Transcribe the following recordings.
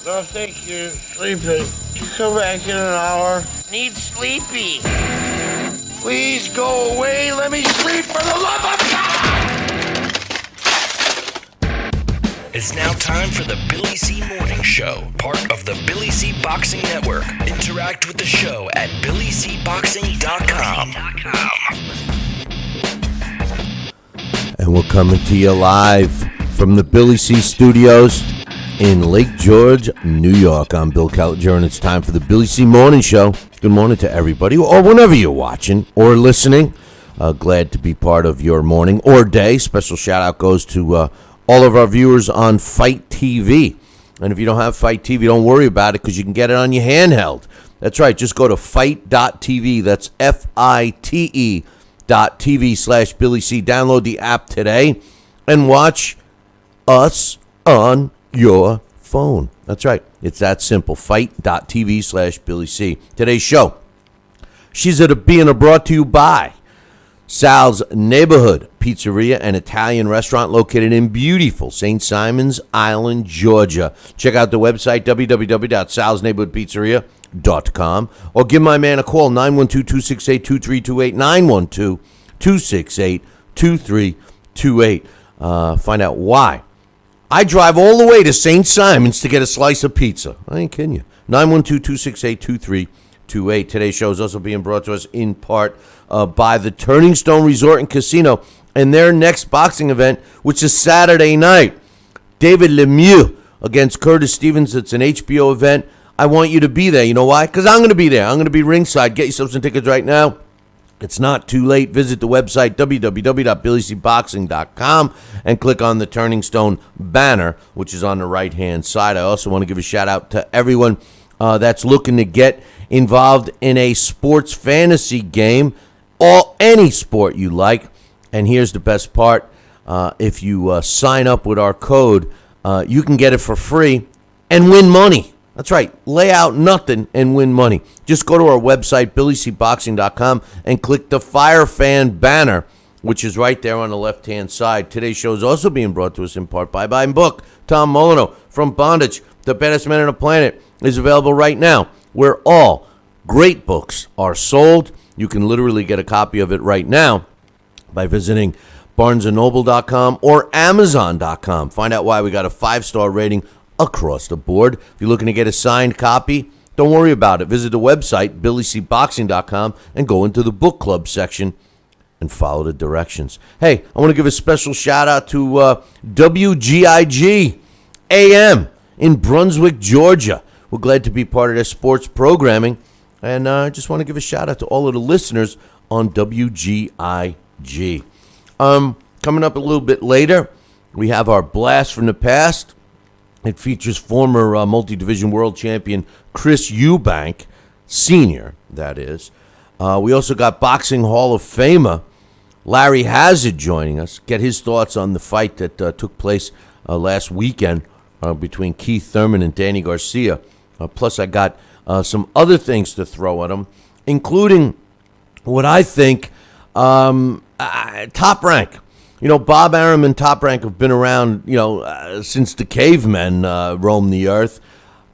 No, thank you. Sleepy. Come back in an hour. Need sleepy. Please go away. Let me sleep for the love of God! It's now time for the Billy C. Morning Show, part of the Billy C. Boxing Network. Interact with the show at BillyCBoxing.com. And we're coming to you live from the Billy C. Studios in Lake George, New York. I'm Bill Caliger, and it's time for the Billy C. Morning Show. Good morning to everybody, or whenever you're watching or listening. Glad to be part of your morning or day. Special shout-out goes to all of our viewers on Fight TV. And if you don't have Fight TV, don't worry about it, because you can get it on your handheld. That's right. Just go to fight.tv. That's FITE.tv/Billy C. Download the app today and watch us on your phone. That's right. It's that simple. Fight.tv/Billy C. Today's show, she's being brought to you by Sal's Neighborhood Pizzeria and Italian restaurant located in beautiful St. Simons Island, Georgia. Check out the website, www.salsneighborhoodpizzeria.com, or give my man a call, 912-268-2328, 912-268-2328. Find out why I drive all the way to St. Simons to get a slice of pizza. I ain't kidding you. 912-268-2328. Today's show is also being brought to us in part by the Turning Stone Resort and Casino and their next boxing event, which is Saturday night. David Lemieux against Curtis Stevens. It's an HBO event. I want you to be there. You know why? Because I'm going to be there. I'm going to be ringside. Get yourself some tickets right now. It's not too late. Visit the website, www.billycboxing.com, and click on the Turning Stone banner, which is on the right-hand side. I also want to give a shout-out to everyone that's looking to get involved in a sports fantasy game, or any sport you like. And here's the best part. If you sign up with our code, you can get it for free and win money. That's right. Lay out nothing and win money. Just go to our website, BillyCBoxing.com, and click the Fire Fan banner, which is right there on the left-hand side. Today's show is also being brought to us in part by Buy and Book. Tom Molyneux from Bondage, the baddest man on the planet, is available right now, where all great books are sold. You can literally get a copy of it right now by visiting BarnesandNoble.com or Amazon.com. Find out why we got a 5-star rating across the board. If you're looking to get a signed copy, don't worry about it. Visit the website, BillyCBoxing.com, and go into the book club section and follow the directions. Hey, I want to give a special shout out to WGIG AM in Brunswick, Georgia. We're glad to be part of their sports programming, and I just want to give a shout out to all of the listeners on WGIG. Coming up a little bit later, we have our Blast from the Past. It features former multi-division world champion Chris Eubank, Sr., that is. We also got Boxing Hall of Famer Larry Hazard joining us. Get his thoughts on the fight that took place last weekend between Keith Thurman and Danny Garcia. Plus, I got some other things to throw at him, including what I think Top Rank. You know, Bob Arum and Top Rank have been around, since the cavemen roamed the earth.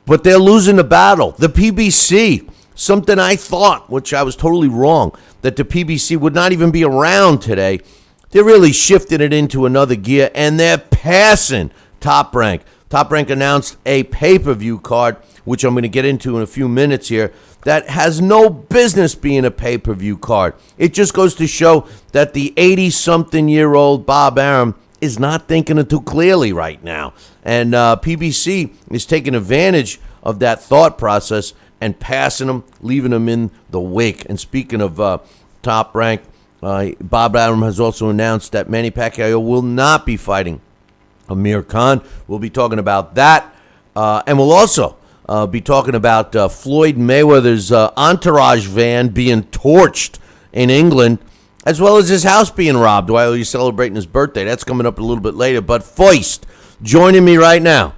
But they're losing the battle. The PBC, something I thought, which I was totally wrong, that the PBC would not even be around today. They're really shifting it into another gear, and they're passing Top Rank. Top Rank announced a pay-per-view card, which I'm going to get into in a few minutes here, that has no business being a pay-per-view card. It just goes to show that the 80-something-year-old Bob Arum is not thinking it too clearly right now. And PBC is taking advantage of that thought process and passing them, leaving them in the wake. And speaking of Top Rank, Bob Arum has also announced that Manny Pacquiao will not be fighting Amir Khan. We'll be talking about that. And we'll also be talking about Floyd Mayweather's entourage van being torched in England, as well as his house being robbed while he's celebrating his birthday. That's coming up a little bit later. But first, joining me right now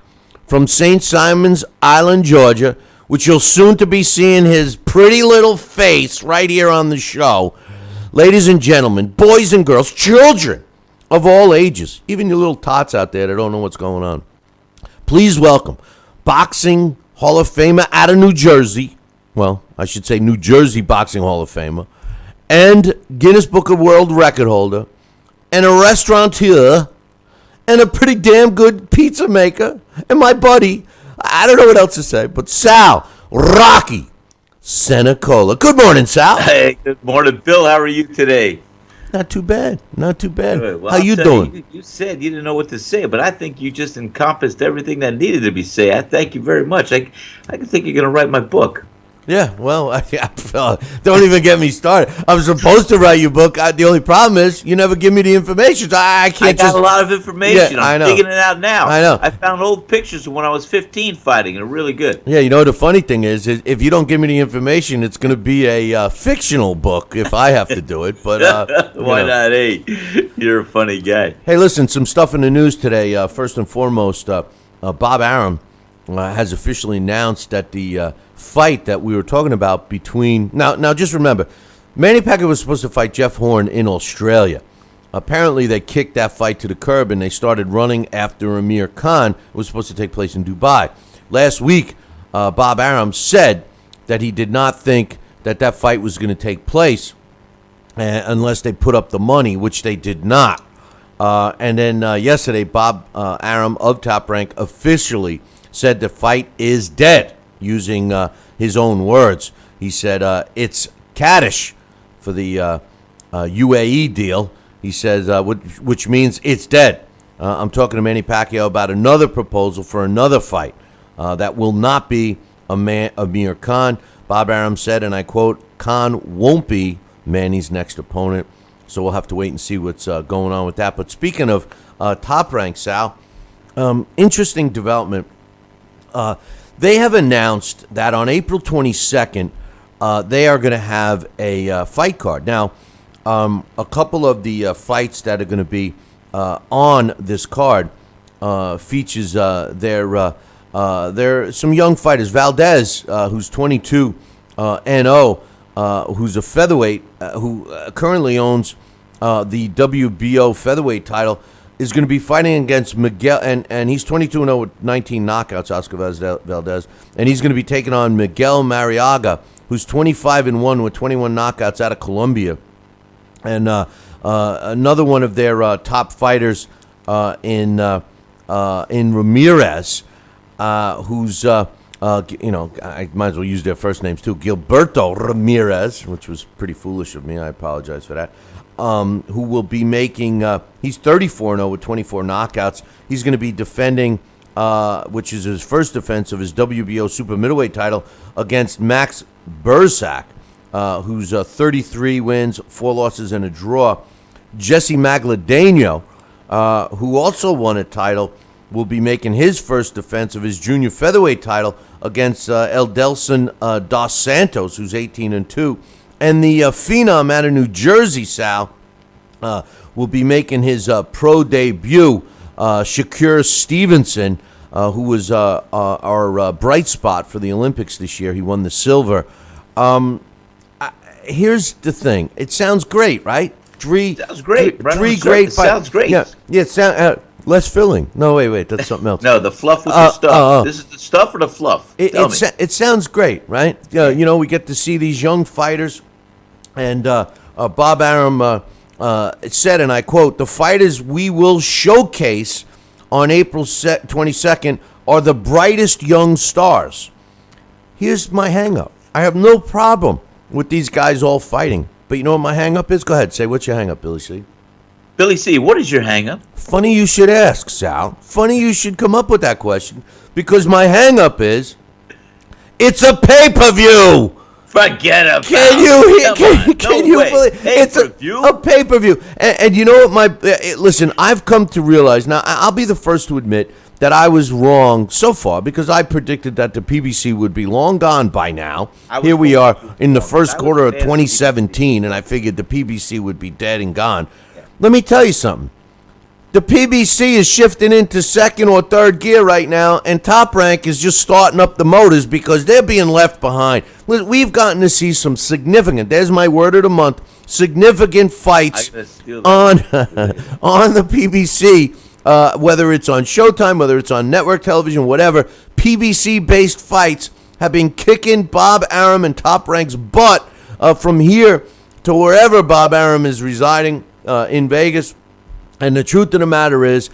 from St. Simons Island, Georgia, which you'll soon to be seeing his pretty little face right here on the show. Ladies and gentlemen, boys and girls, children of all ages, even you little tots out there that don't know what's going on. Please welcome Boxing Hall of Famer out of New Jersey. Well, I should say New Jersey Boxing Hall of Famer. And Guinness Book of World Record holder. And a restaurateur. And a pretty damn good pizza maker. And my buddy, I don't know what else to say, but Sal Rocky Senecola. Good morning, Sal. Hey, good morning, Bill. How are you today? Not too bad. Not too bad. Good. Well, How you doing? You said you didn't know what to say, but I think you just encompassed everything that needed to be said. I thank you very much. I think you're going to write my book. Yeah, well, don't even get me started. I'm supposed to write your book. The only problem is you never give me the information. So I can't I got a lot of information. Yeah, I I'm know. digging it out now. I know. I found old pictures of when I was 15 fighting. They're really good. Yeah, you know, the funny thing is if you don't give me the information, it's going to be a fictional book if I have to do it. But Why not? Hey, you're a funny guy. Hey, listen, some stuff in the news today. First and foremost, Bob Arum has officially announced that the fight that we were talking about between... Now, just remember, Manny Pacquiao was supposed to fight Jeff Horn in Australia. Apparently, they kicked that fight to the curb, and they started running after Amir Khan. It was supposed to take place in Dubai. Last week, Bob Arum said that he did not think that fight was going to take place unless they put up the money, which they did not. And then yesterday, Bob Arum of Top Rank officially said the fight is dead, using his own words. He said it's caddish for the UAE deal. He says, which means it's dead. I'm talking to Manny Pacquiao about another proposal for another fight that will not be Amir Khan. Bob Arum said, and I quote, Khan won't be Manny's next opponent. So we'll have to wait and see what's going on with that. But speaking of Top Rank, Sal, interesting development. They have announced that on April 22nd, they are going to have a fight card. Now, a couple of the fights that are going to be on this card features their some young fighters. Valdez, who's 22 and 0, who's a featherweight, who currently owns the WBO featherweight title, is going to be fighting against Miguel, and he's 22-0 with 19 knockouts, Oscar Valdez, and he's going to be taking on Miguel Mariaga, who's 25-1 with 21 knockouts out of Colombia, and another one of their top fighters in Ramirez, who's I might as well use their first names too, Gilberto Ramirez, which was pretty foolish of me. I apologize for that. Who will be making, he's 34-0 with 24 knockouts. He's going to be defending, which is his first defense of his WBO super middleweight title, against Max Burzak, who's 33 wins, 4 losses, and a draw. Jesse Magladeno, who also won a title, will be making his first defense of his junior featherweight title against Eldelson Dos Santos, who's 18-2. And the phenom out of New Jersey, Sal, will be making his pro debut, Shakur Stevenson, who was our bright spot for the Olympics this year. He won the silver. Here's the thing. It sounds great, right? Sounds great. Three great fights. Sounds great. Yeah, less filling. No, wait. That's something else. No, the fluff with the stuff. This is the stuff or the fluff? It sounds great, right? We get to see these young fighters. And Bob Arum said, and I quote, the fighters we will showcase on April 22nd are the brightest young stars. Here's my hang-up. I have no problem with these guys all fighting. But you know what my hang-up is? Go ahead, say what's your hang-up, Billy C. Billy C., what is your hang-up? Funny you should ask, Sal. Funny you should come up with that question. Because my hang-up is, it's a pay-per-view! Forget about it. Can you believe it's a pay-per-view? And you know what, listen, I've come to realize, now I'll be the first to admit that I was wrong so far, because I predicted that the PBC would be long gone by now. Here we are in the first quarter of 2017, and I figured the PBC would be dead and gone. Let me tell you something. The PBC is shifting into second or third gear right now, and Top Rank is just starting up the motors because they're being left behind. We've gotten to see some significant, there's my word of the month, significant fights on the PBC whether it's on Showtime, whether it's on network television, whatever, PBC-based fights have been kicking Bob Arum and Top Rank's butt from here to wherever Bob Arum is residing in Vegas. And the truth of the matter is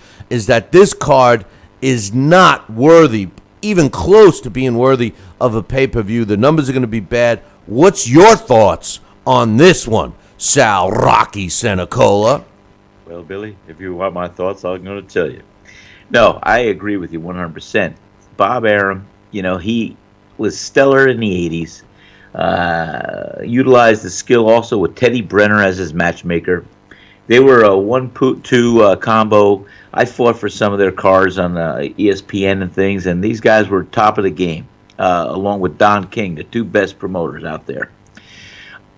that this card is not worthy, even close to being worthy of a pay-per-view. The numbers are going to be bad. What's your thoughts on this one, Sal Rocky Senecola? Well, Billy, if you want my thoughts, I'm going to tell you. No, I agree with you 100%. Bob Arum, he was stellar in the 80s. Utilized the skill also with Teddy Brenner as his matchmaker. They were a 1-2 combo. I fought for some of their cards on ESPN and things, and these guys were top of the game, along with Don King, the two best promoters out there.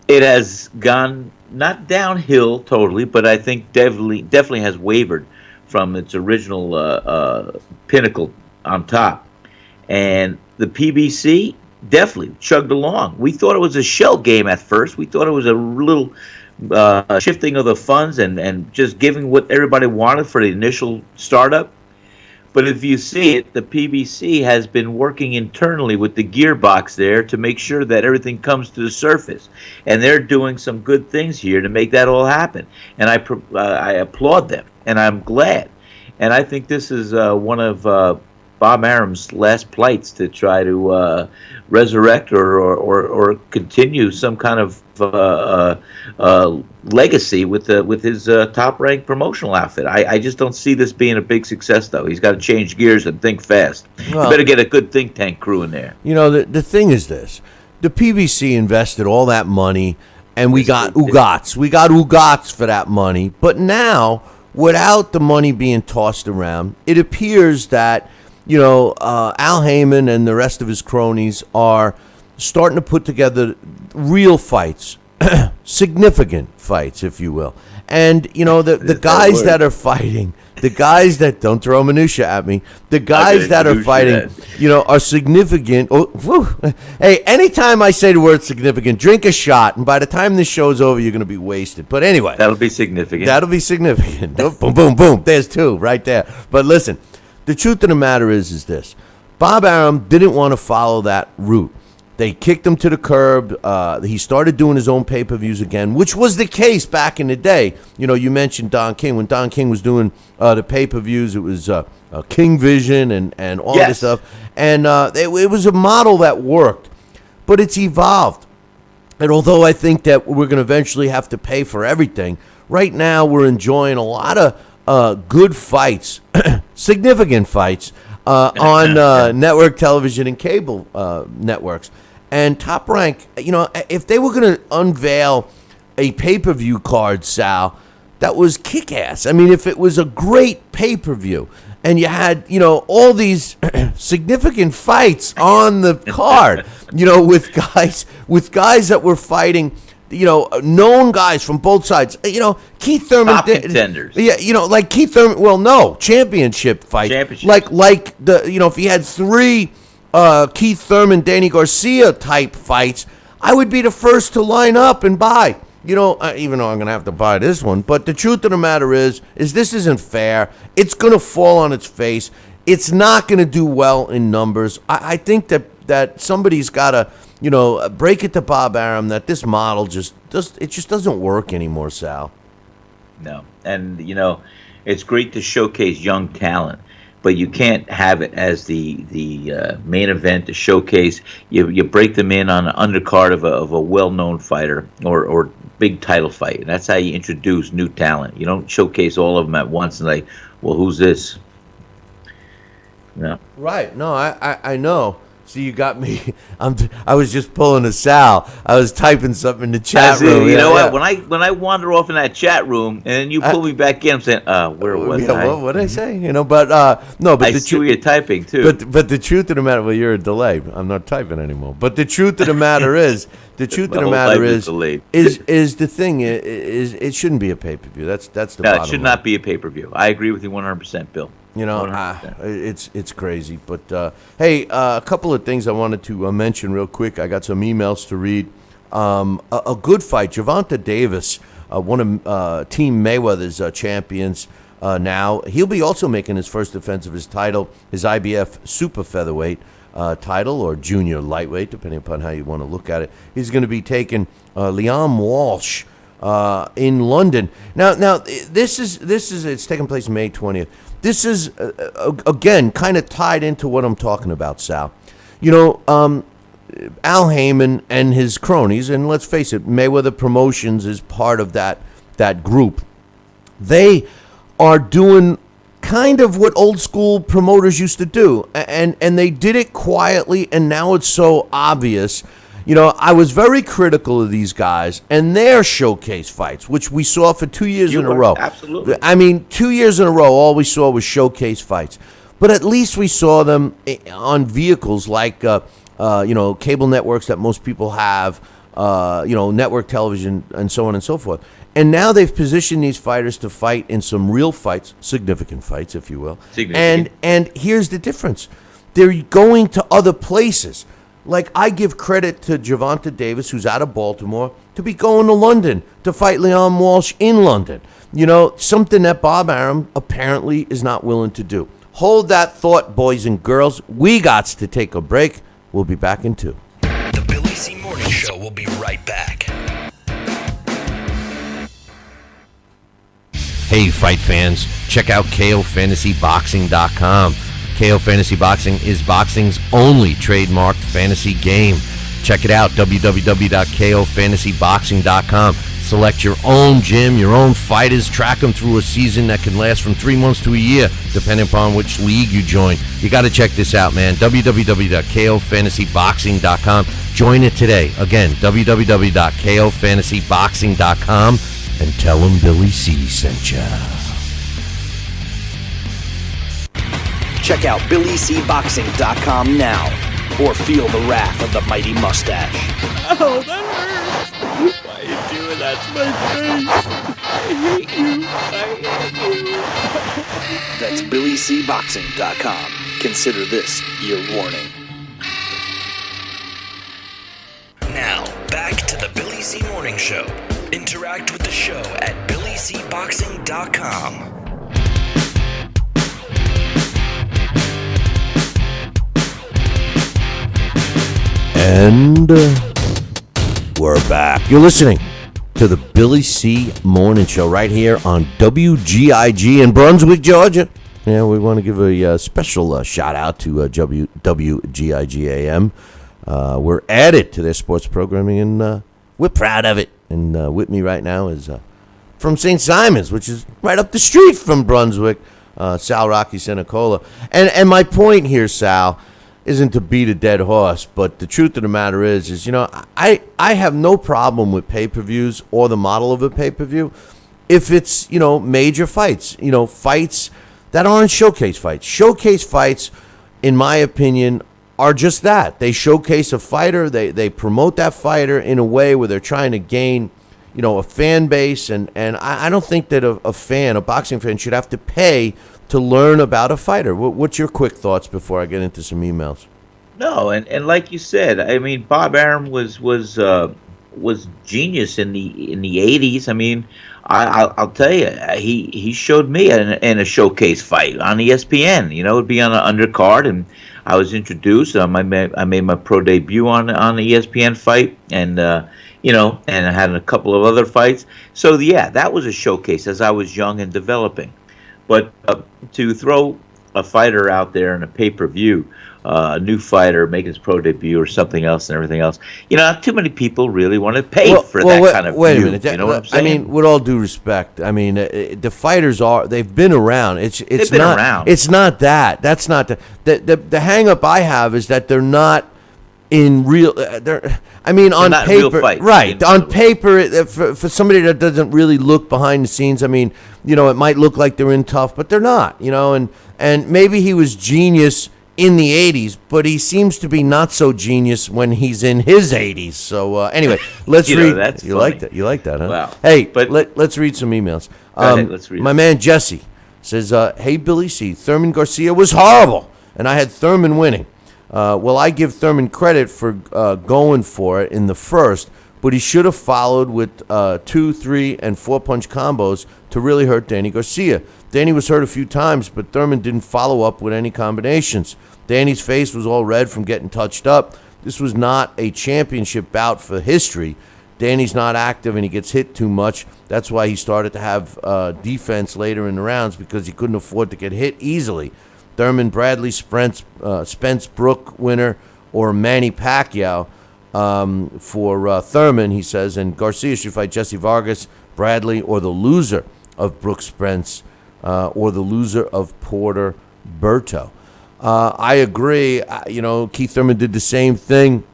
It has gone not downhill totally, but I think definitely has wavered from its original pinnacle on top. And the PBC definitely chugged along. We thought it was a shell game at first. We thought it was a little shifting of the funds and just giving what everybody wanted for the initial startup. But if you see it, the PBC has been working internally with the gearbox there to make sure that everything comes to the surface. And they're doing some good things here to make that all happen. And I applaud them, and I'm glad. And I think this is one of Bob Arum's last plights to try to resurrect or continue some kind of legacy with his top-ranked promotional outfit. I just don't see this being a big success, though. He's got to change gears and think fast. Well, you better get a good think tank crew in there. The thing is this. The PBC invested all that money, and we got Ugats. We got Ugats for that money. But now, without the money being tossed around, it appears that Al Heyman and the rest of his cronies are starting to put together real fights, significant fights, if you will. And, the guys that are fighting, the guys that, don't throw minutia at me, the guys that are fighting, are significant. Oh, whew. Hey, anytime I say the word significant, drink a shot, and by the time this show's over, you're going to be wasted. But anyway. That'll be significant. Oh, boom, boom, boom. There's two right there. But listen. The truth of the matter is this. Bob Arum didn't want to follow that route. They kicked him to the curb. He started doing his own pay-per-views again, which was the case back in the day. You mentioned Don King. When Don King was doing the pay-per-views, it was King Vision and all this stuff. And it was a model that worked. But it's evolved. And although I think that we're going to eventually have to pay for everything, right now we're enjoying a lot of good fights, significant fights on network television and cable networks. And Top Rank, if they were going to unveil a pay-per-view card, Sal, that was kick-ass. I mean, if it was a great pay-per-view and you had, all these significant fights on the card, with guys that were fighting, known guys from both sides. Keith Thurman. Top contenders. Yeah, like Keith Thurman. Well, no, championship fight. Like the, if he had three Keith Thurman, Danny Garcia type fights, I would be the first to line up and buy. Even though I'm going to have to buy this one. But the truth of the matter is this isn't fair. It's going to fall on its face. It's not going to do well in numbers. I think that somebody's got to, break it to Bob Arum that this model just doesn't work anymore, Sal. No. And, it's great to showcase young talent, but you can't have it as the main event to showcase. You break them in on an undercard of a well-known fighter or big title fight. And that's how you introduce new talent. You don't showcase all of them at once and like, well, who's this? No. Right. No, I know. See, you got me. I was just pulling a Sal. I was typing something in the chat room. You know what? When I wander off in that chat room and then you pull me back in, I'm saying, where was I? What did I say? But no. But I see what you're typing too. But the truth of the matter, well, you're a delay. I'm not typing anymore. But the truth of the matter is, the thing is it shouldn't be a pay-per-view. That's the bottom line. It should not be a pay-per-view. I agree with you 100%, Bill. It's crazy. But hey, a couple of things I wanted to mention real quick. I got some emails to read. A good fight. Gervonta Davis, one of Team Mayweather's champions, now. He'll be also making his first defense of his title, his IBF super featherweight title, or junior lightweight, depending upon how you want to look at it. He's going to be taking Liam Walsh in London. Now, this is it's taking place May 20th. This is again kind of tied into what I'm talking about, Sal. Al Heyman and his cronies, and let's face it, Mayweather Promotions is part of that group. They are doing kind of what old school promoters used to do, and they did it quietly, and now it's so obvious. I was very critical of these guys and their showcase fights, which we saw for 2 years in a row. Absolutely. I mean, 2 years in a row, all we saw was showcase fights. But at least we saw them on vehicles like, cable networks that most people have, network television, and so on and so forth. And now they've positioned these fighters to fight in some real fights, significant fights, if you will. And here's the difference. They're going to other places. Like, I give credit to Gervonta Davis, who's out of Baltimore, to be going to London to fight Liam Walsh in London. Something that Bob Arum apparently is not willing to do. Hold that thought, boys and girls. We got to take a break. We'll be back in 2. The Billy C. Morning Show will be right back. Hey, fight fans, check out KOFantasyBoxing.com. KO Fantasy Boxing is boxing's only trademarked fantasy game. Check it out, www.KOFantasyBoxing.com. Select your own gym, your own fighters, track them through a season that can last from 3 months to a year, depending upon which league you join. You got to check this out, man. www.KOFantasyBoxing.com. Join it today. Again, www.KOFantasyBoxing.com, and tell them Billy C sent ya. Check out BillyCBoxing.com now, or feel the wrath of the mighty mustache. Oh, that hurts. Why are you doing that to my face? I hate you. That's BillyCBoxing.com. Consider this your warning. Now, back to the Billy C. Morning Show. Interact with the show at BillyCBoxing.com. And we're back. You're listening to the Billy C. Morning Show right here on WGIG in Brunswick, Georgia. Yeah, we want to give a special shout out to WGIG AM. We're added to their sports programming, and we're proud of it. And with me right now is from St. Simon's, which is right up the street from Brunswick, Sal Rocky Senecola. And my point here, Sal, isn't to beat a dead horse, but the truth of the matter is I have no problem with pay-per-views or the model of a pay-per-view if it's, major fights, fights that aren't showcase fights. Showcase fights, in my opinion, are just that. They showcase a fighter, they promote that fighter in a way where they're trying to gain, a fan base, and I don't think that a boxing fan should have to pay to learn about a fighter. What's your quick thoughts before I get into some emails? No, and like you said, I mean, Bob Arum was genius in the 80s. I mean, I'll tell you, he showed me in a showcase fight on ESPN. It'd be on an undercard, and I was introduced. I made my pro debut on the ESPN fight, and and I had a couple of other fights. So yeah, that was a showcase as I was young and developing. But to throw a fighter out there in a pay-per-view, a new fighter making his pro debut or something else and everything else, not too many people really want to pay for that kind of wait view. a minute. You know what I'm saying? I mean, with all due respect, the fighters they've been around. They've been around. It's not that. That's not the hang-up I have is that they're not in real. On not paper, real fights, right? On paper, for somebody that doesn't really look behind the scenes, it might look like they're in tough, but they're not. And maybe he was genius in the 80s, but he seems to be not so genius when he's in his 80s. So anyway, let's read. That's you funny. like that? You like that, huh? Wow. Hey, But- let's read some emails. Go ahead, let's read My it. man Jesse says, "Hey Billy C, Thurman Garcia was horrible, and I had Thurman winning. Well, I give Thurman credit for going for it in the first, but he should have followed with 2, 3, and 4-punch combos to really hurt Danny Garcia. Danny was hurt a few times, but Thurman didn't follow up with any combinations. Danny's face was all red from getting touched up. This was not a championship bout for history. Danny's not active and he gets hit too much. That's why he started to have defense later in the rounds, because he couldn't afford to get hit easily. Thurman, Bradley, Spence Brook winner, or Manny Pacquiao for Thurman, he says. And Garcia should fight Jesse Vargas, Bradley, or the loser of Brooks Spence, or the loser of Porter Berto. I agree. Keith Thurman did the same thing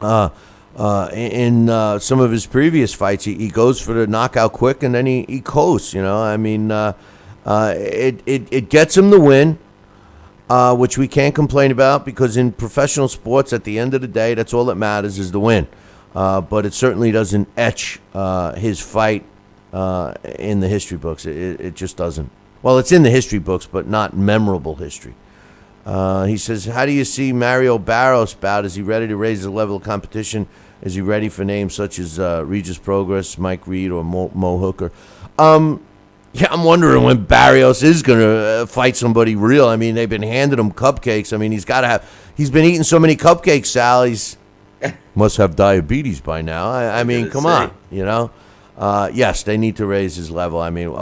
in some of his previous fights. He goes for the knockout quick, and then he coasts. It gets him the win, which we can't complain about, because in professional sports, at the end of the day, that's all that matters is the win. But it certainly doesn't etch his fight in the history books. It just doesn't. Well, it's in the history books, but not memorable history. He says, how do you see Mario Barros bout? Is he ready to raise the level of competition? Is he ready for names such as Regis Progress, Mike Reed, or Mo Hooker? Yeah, I'm wondering when Barrios is going to fight somebody real. I mean, they've been handing him cupcakes. I mean, he's been eating so many cupcakes, Sal. He's must have diabetes by now. I mean, come on, yes, they need to raise his level. I mean,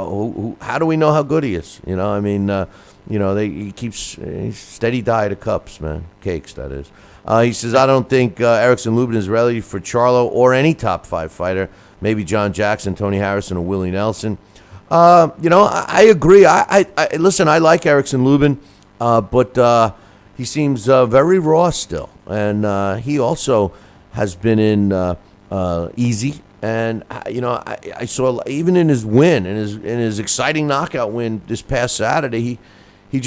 how do we know how good he is? He keeps a steady diet of cups, man. Cakes, that is. He says, I don't think Erickson Lubin is ready for Charlo or any top 5 fighter. Maybe John Jackson, Tony Harrison, or Willie Nelson. I agree. Listen, I like Erickson Lubin, but he seems very raw still. And he also has been in easy. And, I saw even in his win, in his exciting knockout win this past Saturday, he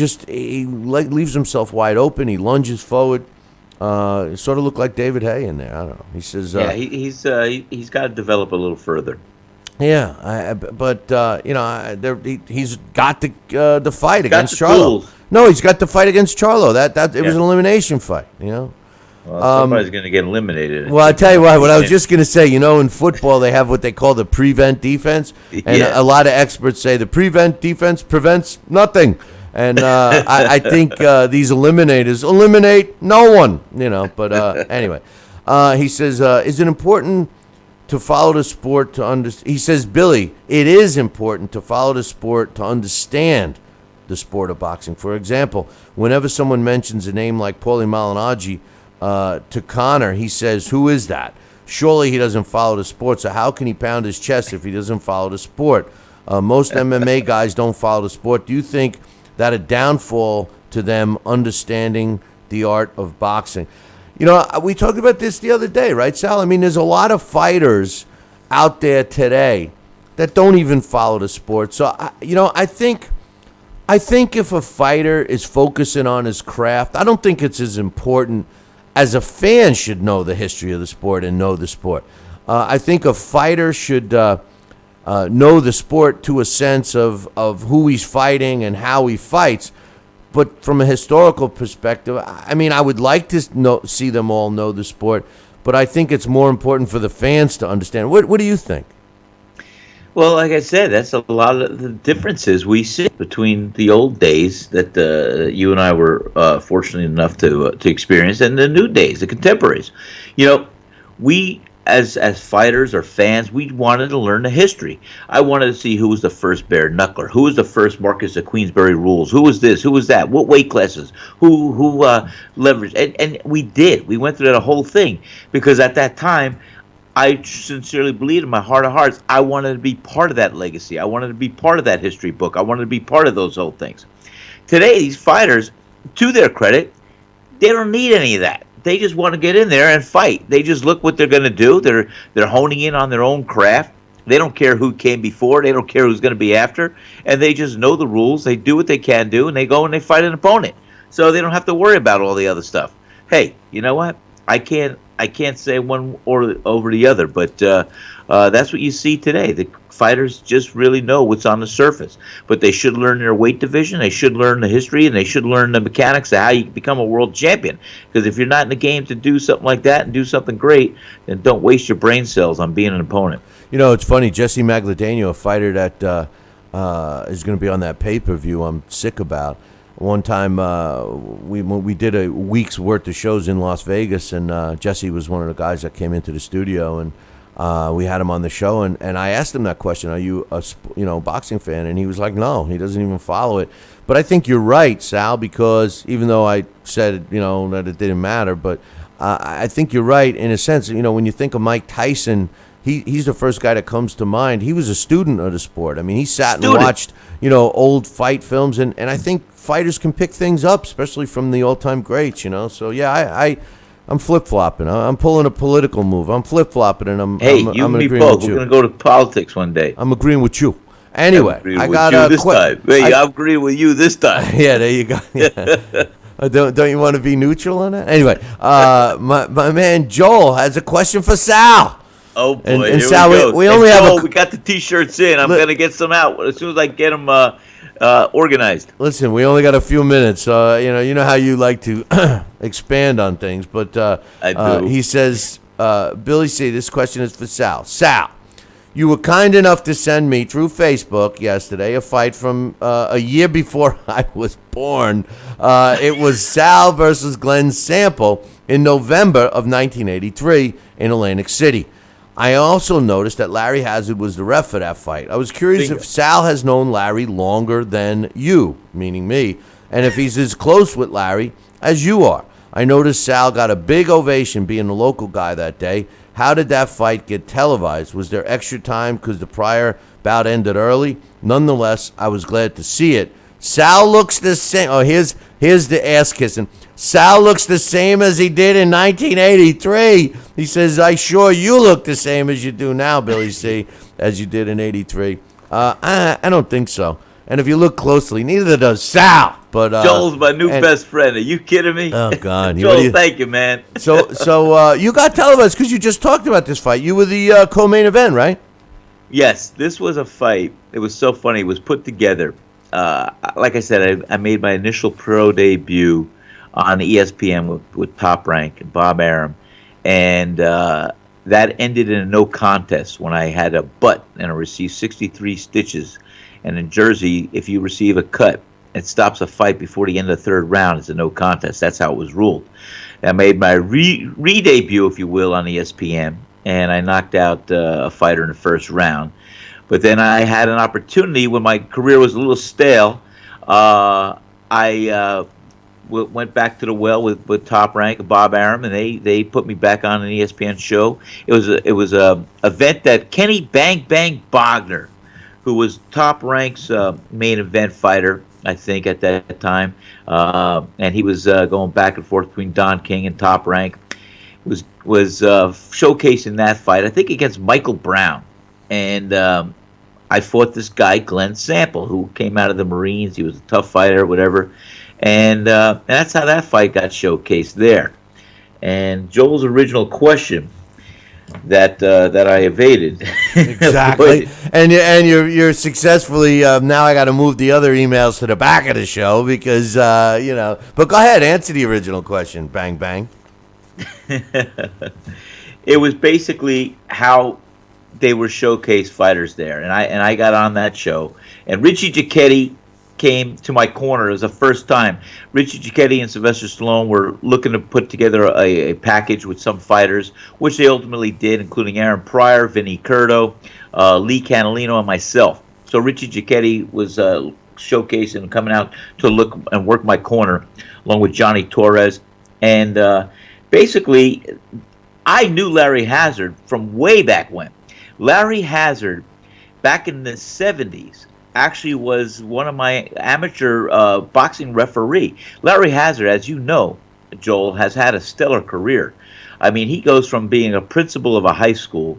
leaves himself wide open. He lunges forward. It sort of looked like David Hay in there. I don't know. He says, he's got to develop a little further. Yeah, he's got the fight against Charlo. Tools. No, he's got the fight against Charlo. It was an elimination fight. Well, somebody's going to get eliminated. Well, I tell you what I was just going to say. In football they have what they call the prevent defense, and a lot of experts say the prevent defense prevents nothing. And I think these eliminators eliminate no one. But anyway, he says, is it important to follow the sport to understand? He says, Billy, it is important to follow the sport to understand the sport of boxing. For example, whenever someone mentions a name like Paulie Malignaggi to Connor, he says, who is that? Surely he doesn't follow the sport, so how can he pound his chest if he doesn't follow the sport? Most MMA guys don't follow the sport. Do you think that a downfall to them understanding the art of boxing? We talked about this the other day, right, Sal? I mean, there's a lot of fighters out there today that don't even follow the sport. So, I think if a fighter is focusing on his craft, I don't think it's as important as a fan should know the history of the sport and know the sport. I think a fighter should know the sport to a sense of who he's fighting and how he fights. But from a historical perspective, I mean, I would like to see them all know the sport, but I think it's more important for the fans to understand. What do you think? Well, like I said, that's a lot of the differences we see between the old days that you and I were fortunate enough to experience, and the new days, the contemporaries. We as fighters or fans, we wanted to learn the history. I wanted to see who was the first bare knuckler, who was the first Marcus of Queensberry rules, who was this, who was that, what weight classes, who leveraged, and we did. We went through that whole thing because at that time, I sincerely believed in my heart of hearts, I wanted to be part of that legacy. I wanted to be part of that history book. I wanted to be part of those whole things. Today, these fighters, to their credit, they don't need any of that. They just want to get in there and fight. They just look what they're going to do. They're honing in on their own craft. They don't care who came before. They don't care who's going to be after. And they just know the rules. They do what they can do, and they go and they fight an opponent. So they don't have to worry about all the other stuff. Hey, you know what? I can't I can't say one or over the other, but that's what you see today. The fighters just really know what's on the surface, but they should learn their weight division. They should learn the history, and they should learn the mechanics of how you become a world champion. Because if you're not in the game to do something like that and do something great, then don't waste your brain cells on being an opponent. You know, it's funny. Jesse Magladano, a fighter that is going to be on that pay-per-view I'm sick about. One time we did a week's worth of shows in Las Vegas, and Jesse was one of the guys that came into the studio, and we had him on the show, and I asked him that question: are you a boxing fan? And he was like, no, he doesn't even follow it. But I think you're right, Sal, because even though I said that it didn't matter, but I think you're right in a sense. When you think of Mike Tyson, he's the first guy that comes to mind. He was a student of the sport. I mean, he sat and watched old fight films, and I think fighters can pick things up, especially from the all-time greats. So yeah, I'm flip-flopping. I'm pulling a political move. I'm flip-flopping, and I'm you I'm and me agreeing both. with We're you. going to go to politics one day. I'm agreeing with you. Anyway, I got you this time. Hey, I agree with you this time. Yeah, there you go. Yeah. Don't you want to be neutral on that? Anyway, my man Joel has a question for Sal. Oh boy, and here Sal, we go. we only have we got the T-shirts in. I'm gonna get some out as soon as I get them organized. Listen, we only got a few minutes. You know how you like to expand on things, but I do. He says, Billy C, this question is for Sal. Sal, you were kind enough to send me through Facebook yesterday a fight from a year before I was born. It was Sal versus Glenn Sample in November of 1983 in Atlantic City. I also noticed that Larry Hazard was the ref for that fight. I was curious if Sal has known Larry longer than you, meaning me, and if he's as close with Larry as you are. I noticed Sal got a big ovation being the local guy that day. How did that fight get televised? Was there extra time because the prior bout ended early? Nonetheless, I was glad to see it. Sal looks the same. Oh, here's the ass kissing. Sal looks the same as he did in 1983. He says, I sure you look the same as you do now, Billy C., as you did in 83. I don't think so. And if you look closely, neither does Sal. But Joel's my new best friend. Are you kidding me? Oh, God. Joel, thank you, man. So you got televised because you just talked about this fight. You were the co-main event, right? Yes, this was a fight. It was so funny. It was put together. Like I said, I made my initial pro debut on ESPN with Top Rank and Bob Arum, and that ended in a no contest when I had a butt and I received 63 stitches. And in Jersey, if you receive a cut, it stops a fight before the end of the third round. It's a no contest. That's how it was ruled. I made my re-debut, if you will, on ESPN, and I knocked out a fighter in the first round. But then I had an opportunity when my career was a little stale. I went back to the well with Top Rank and Bob Arum, and they put me back on an ESPN show. It was a event that Kenny Bang Bang Bogner, who was Top Rank's main event fighter, I think, at that time, and he was going back and forth between Don King and Top Rank, was showcasing that fight, I think, against Michael Brown. And I fought this guy, Glenn Sample, who came out of the Marines. He was a tough fighter, whatever. And that's how that fight got showcased there. And Joel's original question that I evaded. Exactly. and you're successfully now I got to move the other emails to the back of the show because But go ahead, answer the original question. Bang bang. It was basically how they were showcased fighters there, and I got on that show, and Richie Giacchetti came to my corner. It was the first time. Richie Giacchetti and Sylvester Stallone were looking to put together a package with some fighters, which they ultimately did, including Aaron Pryor, Vinny Curto, Lee Canalino, and myself. So Richie Giacchetti was showcasing and coming out to look and work my corner, along with Johnny Torres. And basically, I knew Larry Hazard from way back when. Larry Hazard, back in the 70s, actually was one of my amateur boxing referee. Larry Hazard, as you know, Joel, has had a stellar career. I mean, he goes from being a principal of a high school,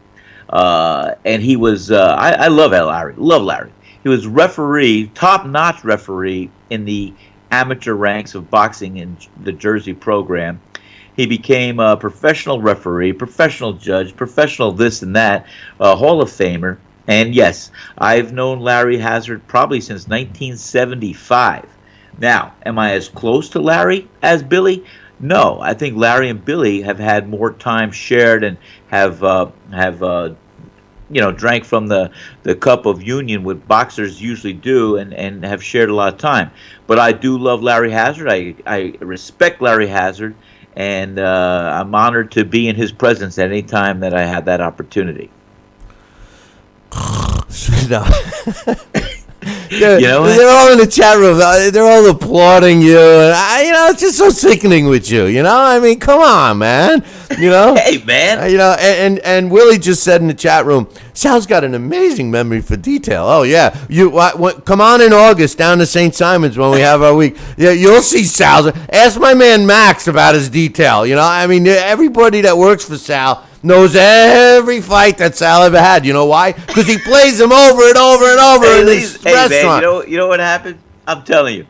and he was, I love Larry. He was referee, top-notch referee in the amateur ranks of boxing in the Jersey program. He became a professional referee, professional judge, professional this and that, Hall of Famer. And yes, I've known Larry Hazard probably since 1975. Now, am I as close to Larry as Billy? No, I think Larry and Billy have had more time shared and have drank from the cup of union, what boxers usually do, and have shared a lot of time. But I do love Larry Hazard. I respect Larry Hazard, and I'm honored to be in his presence at any time that I have that opportunity. No. They're all in the chat room. They're all applauding you, and it's just so sickening with you. I mean, come on, man. Hey, man. And Willie just said in the chat room, Sal's got an amazing memory for detail. Oh yeah, come on in August down to St. Simon's when we have our week. Yeah, you'll see Sal's. Ask my man Max about his detail. I mean, everybody that works for Sal knows every fight that Sal ever had. You know why? Because he plays them over and over and over in this restaurant. Man, you know what happened? I'm telling you.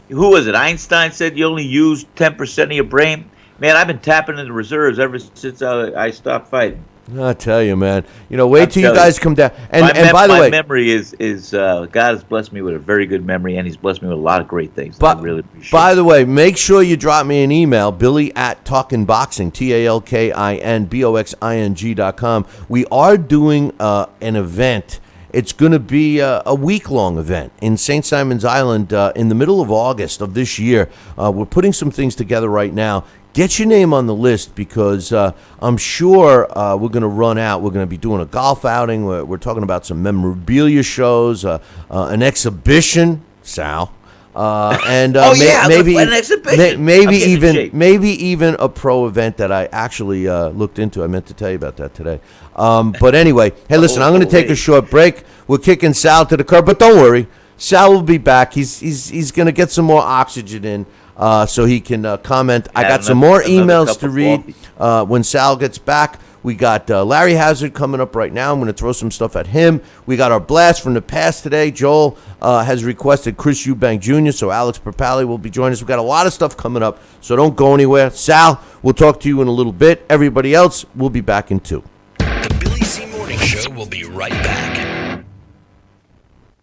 Who was it? Einstein said you only use 10% of your brain. Man, I've been tapping into reserves ever since I stopped fighting. I tell you, man. Wait till you guys come down. And by the way, my memory is God has blessed me with a very good memory, and He's blessed me with a lot of great things. I really appreciate. By the way, make sure you drop me an email, Billy@TalkinBoxing, TalkinBoxing.com. We are doing an event. It's going to be a week-long event in St. Simon's Island in the middle of August of this year. We're putting some things together right now. Get your name on the list because I'm sure we're going to run out. We're going to be doing a golf outing. We're talking about some memorabilia shows, an exhibition, Sal. And maybe an exhibition. maybe even a pro event that I actually looked into. I meant to tell you about that today. But anyway, hey, listen, I'm going to take a short break. We're kicking Sal to the curb, but don't worry, Sal will be back. He's going to get some more oxygen in. So he can comment. I got some more emails to read when Sal gets back. We got Larry Hazard coming up right now. I'm going to throw some stuff at him. We got our blast from the past today. Joel has requested Chris Eubank Jr., so Alex Perpali will be joining us. We've got a lot of stuff coming up, so don't go anywhere. Sal, we'll talk to you in a little bit. Everybody else, we'll be back in 2. The Billy C. Morning Show will be right back.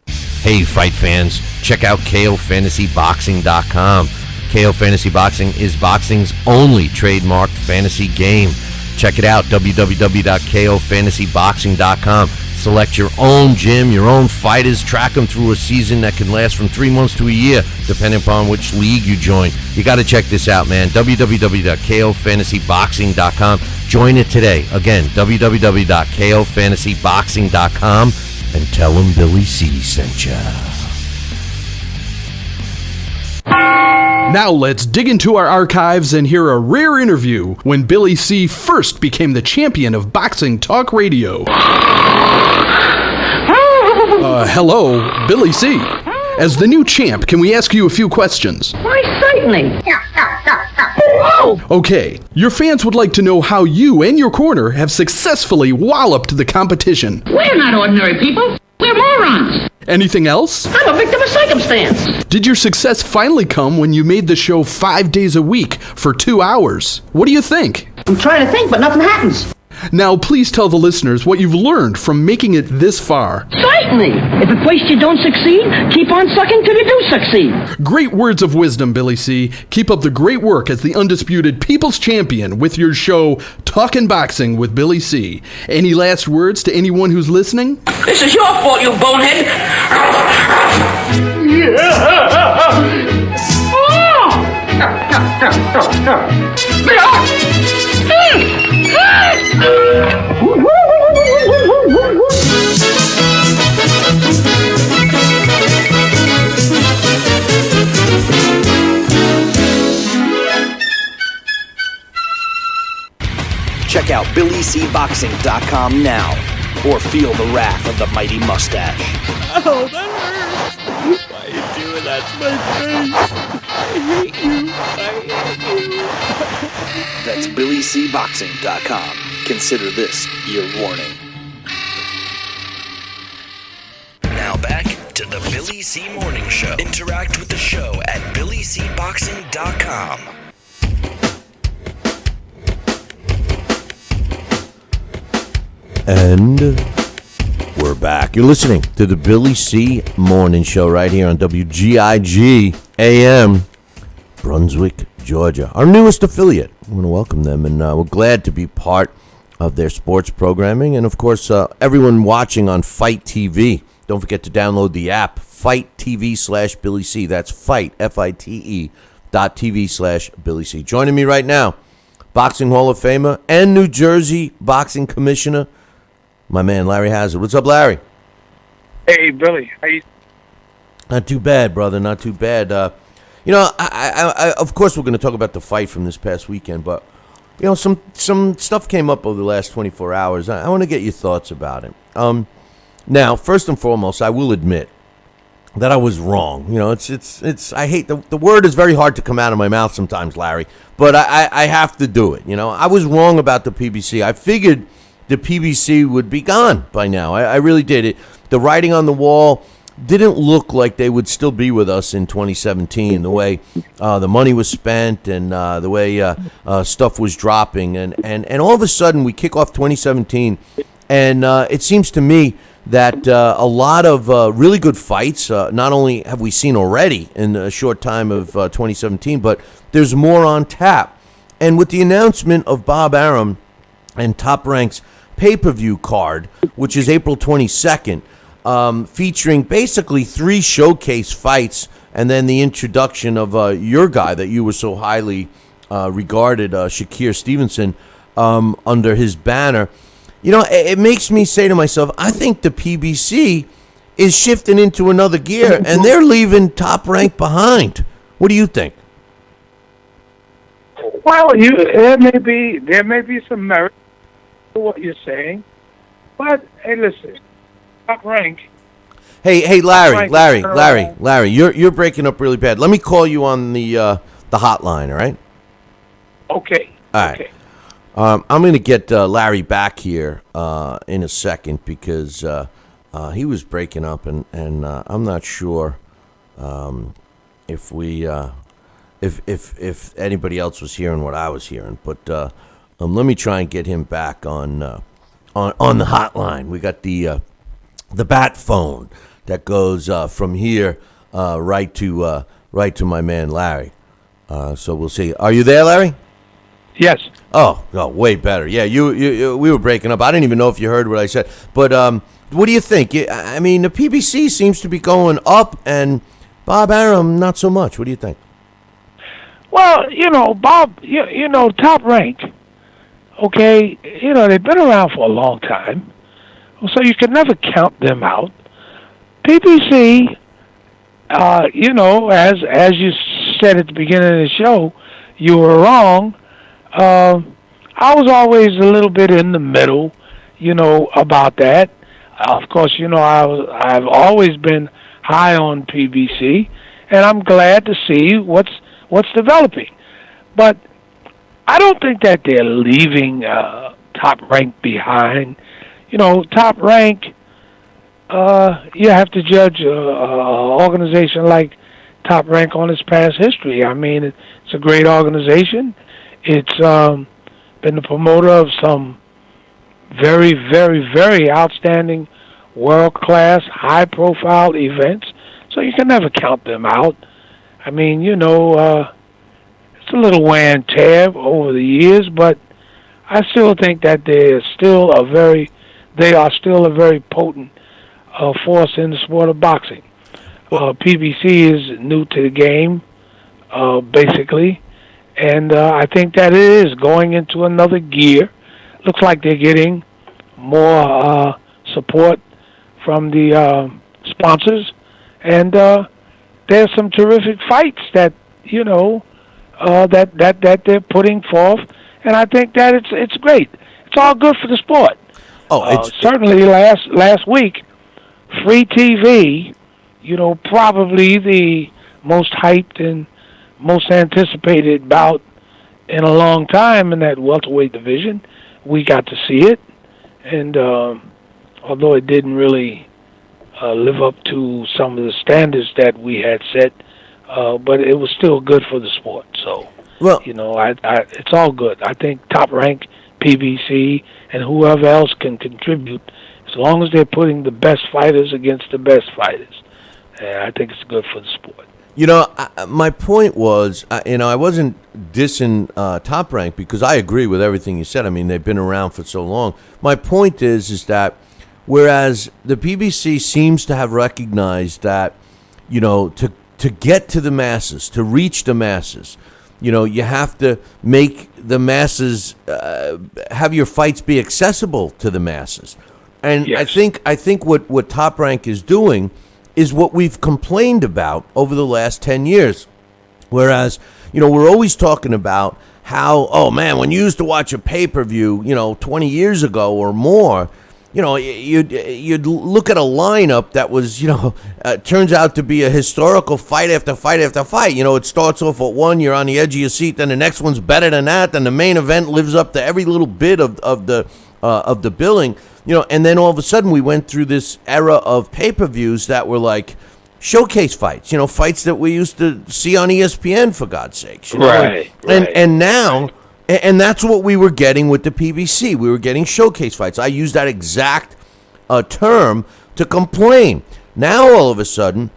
Hey, fight fans, check out KOFantasyBoxing.com. KO Fantasy Boxing is boxing's only trademarked fantasy game. Check it out, www.KOFantasyBoxing.com. Select your own gym, your own fighters, track them through a season that can last from 3 months to a year, depending upon which league you join. You got to check this out, man. www.KOFantasyBoxing.com. Join it today. Again, www.KOFantasyBoxing.com, and tell them Billy C sent ya. Now let's dig into our archives and hear a rare interview when Billy C. first became the champion of boxing talk radio. Hello, Billy C. As the new champ, can we ask you a few questions? Why, certainly. Okay, your fans would like to know how you and your corner have successfully walloped the competition. We're not ordinary people. We're morons. Anything else? I'm a victim of circumstance. Did your success finally come when you made the show 5 days a week for 2 hours? What do you think? I'm trying to think, but nothing happens. Now, please tell the listeners what you've learned from making it this far. Certainly. If at first you don't succeed, keep on sucking till you do succeed. Great words of wisdom, Billy C. Keep up the great work as the undisputed People's Champion with your show, Talkin' Boxing with Billy C. Any last words to anyone who's listening? This is your fault, you bonehead. Check out BillyCBoxing.com now, or feel the wrath of the mighty mustache. Oh, that hurts. Why are you doing that to my face? I hate you. That's BillyCBoxing.com. Consider this your warning. Now back to the Billy C. Morning Show. Interact with the show at BillyCBoxing.com. And we're back. You're listening to the Billy C. Morning Show right here on WGIG AM, Brunswick, Georgia. Our newest affiliate. I want to welcome them, and we're glad to be part of their sports programming. And, of course, everyone watching on Fight TV, don't forget to download the app, Fight TV/Billy C. That's Fight, FITE.TV/Billy C. Joining me right now, Boxing Hall of Famer and New Jersey Boxing Commissioner, my man Larry Hazard. What's up, Larry? Hey, Billy. How you? Not too bad, brother. Not too bad. I of course, we're going to talk about the fight from this past weekend, but some stuff came up over the last 24 hours. I want to get your thoughts about it. Now, first and foremost, I will admit that I was wrong. It's I hate the word is very hard to come out of my mouth sometimes, Larry, but I have to do it. I was wrong about the PBC. I figured the PBC would be gone by now. I really did. The writing on the wall didn't look like they would still be with us in 2017, the way the money was spent and the way stuff was dropping. And all of a sudden, we kick off 2017, and it seems to me that a lot of really good fights, not only have we seen already in a short time of 2017, but there's more on tap. And with the announcement of Bob Arum and Top Rank's pay-per-view card, which is April 22nd, featuring basically 3 showcase fights and then the introduction of your guy that you were so highly regarded, Shakir Stevenson, under his banner. It makes me say to myself, I think the PBC is shifting into another gear, and they're leaving Top Rank behind. What do you think? Well, there may be some merit to what you're saying, but hey, listen, Top Rank. Hey, Larry, you're breaking up really bad. Let me call you on the hotline, all right? Okay. All right. Okay. I'm going to get Larry back here in a second because he was breaking up, and I'm not sure if we if anybody else was hearing what I was hearing. But let me try and get him back on the hotline. We got the bat phone that goes from here right to my man Larry. So we'll see. Are you there, Larry? Yes. Oh, way better. Yeah, you we were breaking up. I didn't even know if you heard what I said. But what do you think? I mean, the PBC seems to be going up, and Bob Arum not so much. What do you think? Well, Bob, Top Rank, okay, they've been around for a long time, so you can never count them out. PBC, as you said at the beginning of the show, you were wrong. I was always a little bit in the middle, about that. Of course, I've always been high on PBC, and I'm glad to see what's developing. But I don't think that they're leaving Top Rank behind. Top Rank, you have to judge an organization like Top Rank on its past history. I mean, it's a great organization. It's been the promoter of some very, very, very outstanding, world-class, high-profile events. So you can never count them out. I mean, it's a little wear and tear over the years, but I still think that they are still a very potent force in the sport of boxing. PBC is new to the game, basically. And I think that it is going into another gear. Looks like they're getting more support from the sponsors, and there's some terrific fights that that they're putting forth, and I think that it's great. It's all good for the sport. Certainly last week, free TV, probably the most hyped and most anticipated bout in a long time in that welterweight division. We got to see it, and although it didn't really live up to some of the standards that we had set, but it was still good for the sport. So, it's all good. I think Top Rank PBC, and whoever else can contribute, as long as they're putting the best fighters against the best fighters. And I think it's good for the sport. My point was, I wasn't dissing Top Rank because I agree with everything you said. I mean, they've been around for so long. My point is that whereas the PBC seems to have recognized that, to get to the masses, to reach the masses, you have to make the masses have your fights be accessible to the masses. And yes. I think what Top Rank is doing is what we've complained about over the last 10 years. Whereas, we're always talking about how, oh man, when you used to watch a pay-per-view, 20 years ago or more, you'd look at a lineup that was, turns out to be a historical fight after fight after fight. It starts off at one, you're on the edge of your seat, then the next one's better than that, then the main event lives up to every little bit of the billing. And then all of a sudden we went through this era of pay-per-views that were like showcase fights, fights that we used to see on ESPN, for God's sakes. Right. And now, and that's what we were getting with the PBC. We were getting showcase fights. I use that exact term to complain. Now, all of a sudden,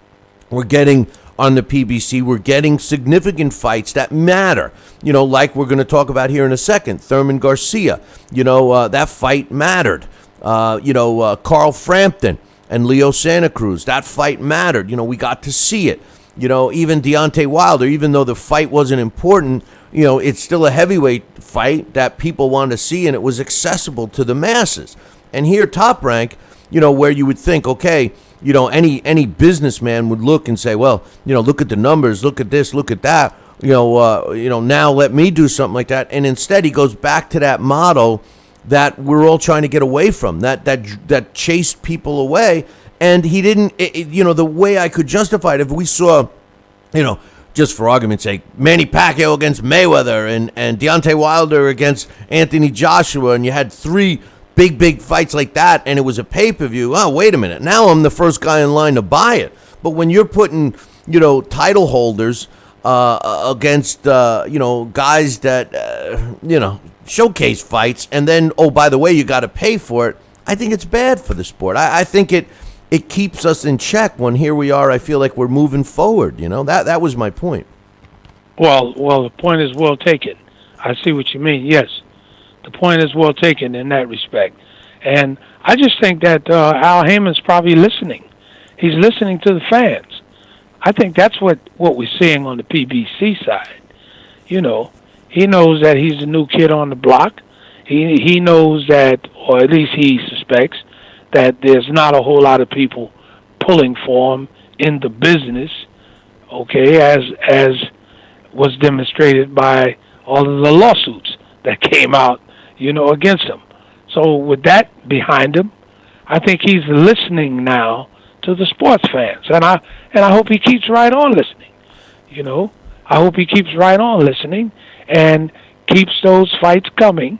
we're getting on the PBC, we're getting significant fights that matter. Like we're going to talk about here in a second, Thurman Garcia. That fight mattered. Carl Frampton and Leo Santa Cruz, that fight mattered. We got to see it. Even Deontay Wilder, even though the fight wasn't important, it's still a heavyweight fight that people want to see, and it was accessible to the masses. And here, Top Rank, where you would think, okay, any businessman would look and say, well, look at the numbers, look at this, look at that, now let me do something like that. And instead, he goes back to that model that we're all trying to get away from, that chased people away. And he didn't, the way I could justify it, if we saw, just for argument's sake, Manny Pacquiao against Mayweather and Deontay Wilder against Anthony Joshua, and you had three big fights like that, and it was a pay-per-view, oh, wait a minute, now I'm the first guy in line to buy it. But when you're putting, title holders against, guys that, showcase fights, and then, oh, by the way, you got to pay for it, I think it's bad for the sport. I think it keeps us in check when here we are, I feel like we're moving forward, that was my point. Well, the point is well taken. I see what you mean, yes. The point is well taken in that respect. And I just think that Al Heyman's probably listening. He's listening to the fans. I think that's what we're seeing on the PBC side. He knows that he's the new kid on the block. He knows that, or at least he suspects, that there's not a whole lot of people pulling for him in the business, okay, as was demonstrated by all of the lawsuits that came out, against him. So with that behind him, I think he's listening now to the sports fans, and I hope he keeps right on listening. I hope he keeps right on listening and keeps those fights coming,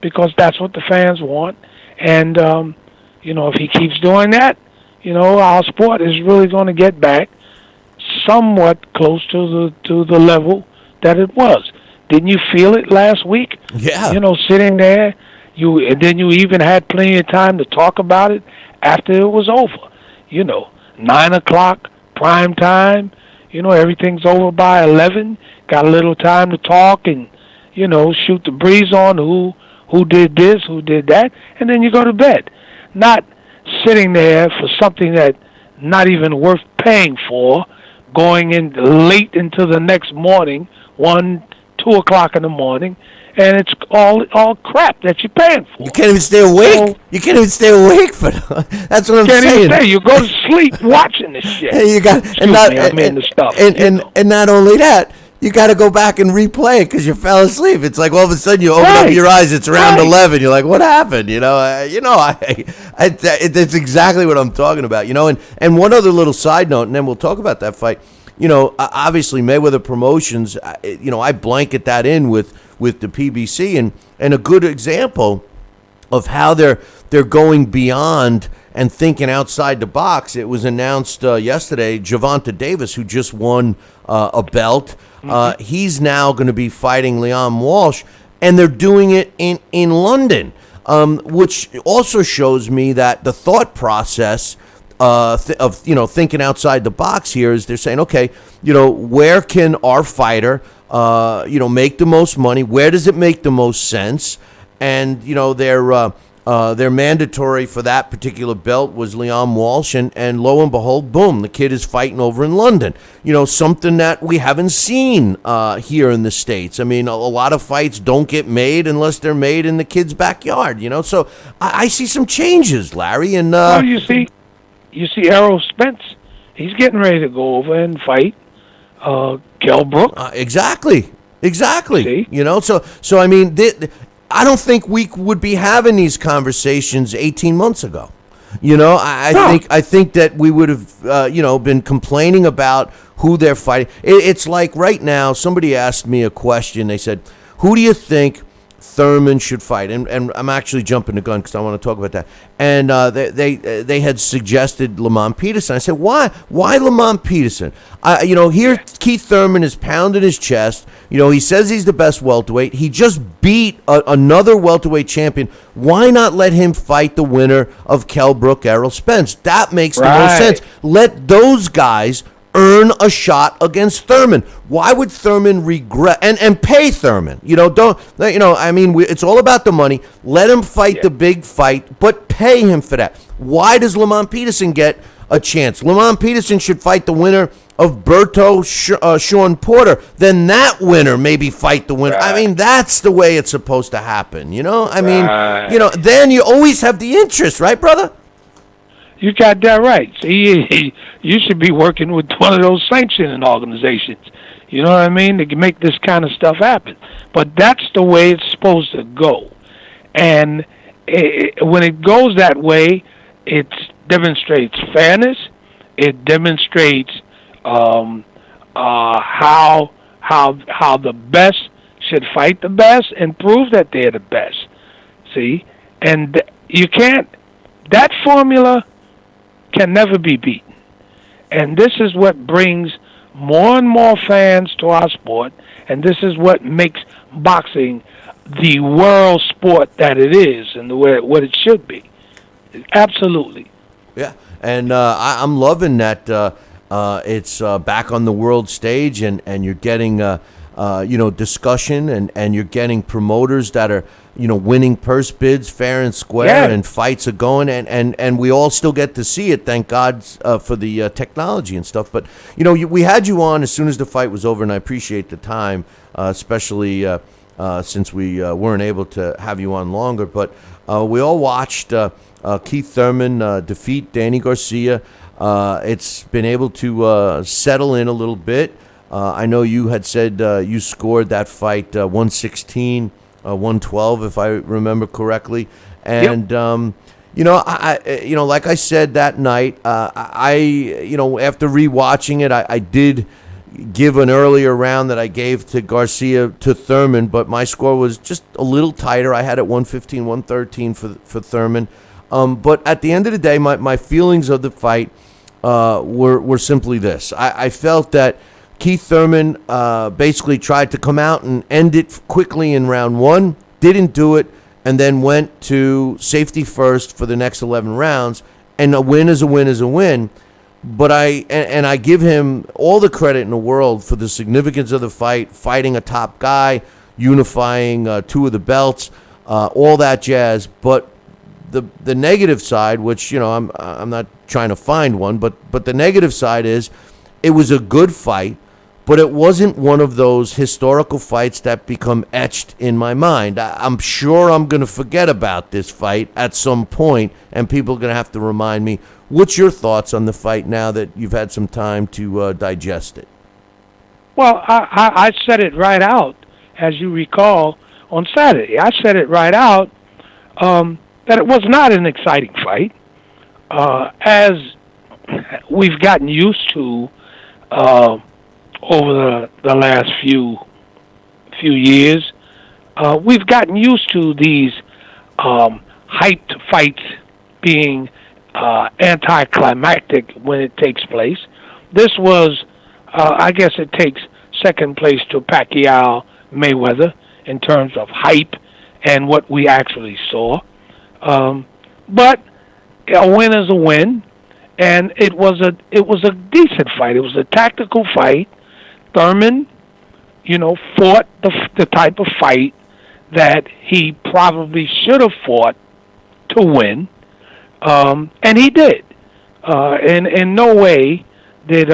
because that's what the fans want. And if he keeps doing that, our sport is really going to get back somewhat close to the level that it was. Didn't you feel it last week? Yeah. Sitting there, and then you even had plenty of time to talk about it after it was over. 9 o'clock, prime time, everything's over by 11, got a little time to talk and, shoot the breeze on who did this, who did that, and then you go to bed. Not sitting there for something that not even worth paying for, going in late into the next morning, 1, 2 o'clock in the morning, and it's all crap that you're paying for. You can't even stay awake. You can't even stay awake for that's what I'm saying. You go to sleep watching this shit. You got and not only that, you got to go back and replay it because you fell asleep. It's like all of a sudden you open up your eyes. It's around 11. You're like, what happened? That's exactly what I'm talking about. And one other little side note, and then we'll talk about that fight. Obviously Mayweather Promotions. I blanket that in with the PBC, and a good example of how they're going beyond and thinking outside the box. It was announced yesterday, Gervonta Davis, who just won a belt. He's now going to be fighting Leon Walsh. and they're doing it in London, which also shows me that the thought process of thinking outside the box here is they're saying, okay, where can our fighter make the most money? Where does it make the most sense? And their mandatory for that particular belt was Leon Walsh, and lo and behold, boom, the kid is fighting over in London. Something that we haven't seen here in the States. I mean, a lot of fights don't get made unless they're made in the kid's backyard. So I see some changes, Larry. And well, you see Errol Spence. He's getting ready to go over and fight Kell Brook. Exactly. See? So I mean, I don't think we would be having these conversations 18 months ago. I think that we would have been complaining about who they're fighting. It's like right now, somebody asked me a question. They said, "Who do you think Thurman should fight?" And I'm actually jumping the gun because I want to talk about that. And they had suggested Lamont Peterson. I said, why Lamont Peterson? Here Keith Thurman is pounding his chest. He says he's the best welterweight. He just beat another welterweight champion. Why not let him fight the winner of Kell Brook, Errol Spence? That makes the most sense. Let those guys earn a shot against Thurman. Why would Thurman regret and pay Thurman? It's all about the money. Let him fight the big fight, but pay him for that. Why does Lamont Peterson get a chance? Lamont Peterson should fight the winner of Berto Sean Porter. Then that winner maybe fight the winner. I mean, that's the way it's supposed to happen. Then you always have the interest, right, brother? You got that right. See, you should be working with one of those sanctioning organizations. You know what I mean? To make this kind of stuff happen. But that's the way it's supposed to go. And when it goes that way, it demonstrates fairness. It demonstrates how the best should fight the best and prove that they're the best. See? And you can't. That formula can never be beaten. And this is what brings more and more fans to our sport, and this is what makes boxing the world sport that it is and what it should be. Absolutely. Yeah, and I'm loving that it's back on the world stage, and you're getting discussion, and you're getting promoters that are winning purse bids fair and square, and fights are going, and we all still get to see it, thank God for the technology and stuff. But we had you on as soon as the fight was over, and I appreciate the time, especially since we weren't able to have you on longer. But we all watched Keith Thurman defeat Danny Garcia. It's been able to settle in a little bit. I know you had said you scored that fight 116, 112, if I remember correctly. And like I said that night, after rewatching it, I did give an earlier round that I gave to Garcia to Thurman, but my score was just a little tighter. I had it 115, 113 for Thurman. But at the end of the day, my feelings of the fight were simply this. I felt that Keith Thurman basically tried to come out and end it quickly in round one, didn't do it, and then went to safety first for the next 11 rounds, and a win is a win is a win. But I give him all the credit in the world for the significance of the fight, fighting a top guy, unifying two of the belts, all that jazz. But the negative side, which I'm not trying to find one, but the negative side is it was a good fight, but it wasn't one of those historical fights that become etched in my mind. I'm sure I'm going to forget about this fight at some point, and people are going to have to remind me. What's your thoughts on the fight now that you've had some time to digest it? Well, I said it right out, as you recall, on Saturday. I said it right out that it was not an exciting fight. As we've gotten used to over the last few years, we've gotten used to these hyped fights being anticlimactic when it takes place. This was, I guess it takes second place to Pacquiao Mayweather in terms of hype and what we actually saw. But a win is a win, and it was a decent fight. It was a tactical fight. Thurman, fought the type of fight that he probably should have fought to win, and he did. In no way did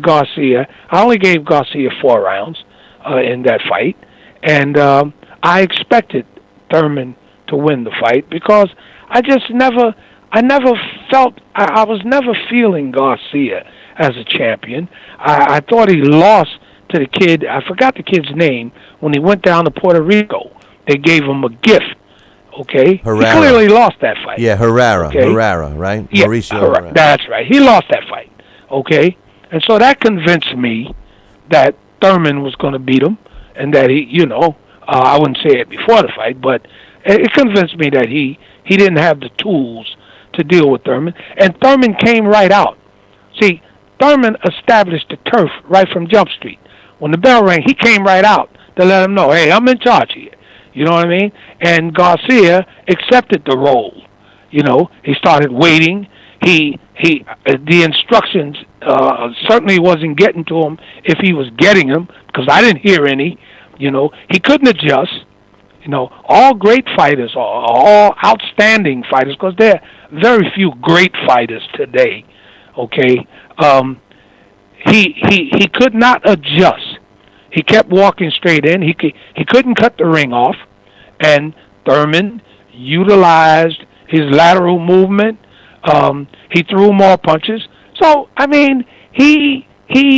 Garcia. I only gave Garcia 4 rounds in that fight, and I expected Thurman to win the fight because I never felt, I was never feeling Garcia as a champion. I thought he lost to the kid, I forgot the kid's name, when he went down to Puerto Rico. They gave him a gift, okay? Herrera. He clearly lost that fight. Yeah, Herrera, okay? Herrera, right? Yeah, Mauricio Herrera. That's right. He lost that fight, okay? And so that convinced me that Thurman was going to beat him, and that he, I wouldn't say it before the fight, but it convinced me that he didn't have the tools to deal with Thurman, and Thurman came right out. See, Thurman established the turf right from Jump Street. When the bell rang, he came right out to let him know, hey, I'm in charge here. You know what I mean? And Garcia accepted the role. He started waiting. The instructions certainly wasn't getting to him if he was getting them, because I didn't hear any. He couldn't adjust. All great fighters are all outstanding fighters, because there are very few great fighters today. Okay, he could not adjust. He kept walking straight in. He couldn't cut the ring off, and Thurman utilized his lateral movement. He threw more punches. So I mean, he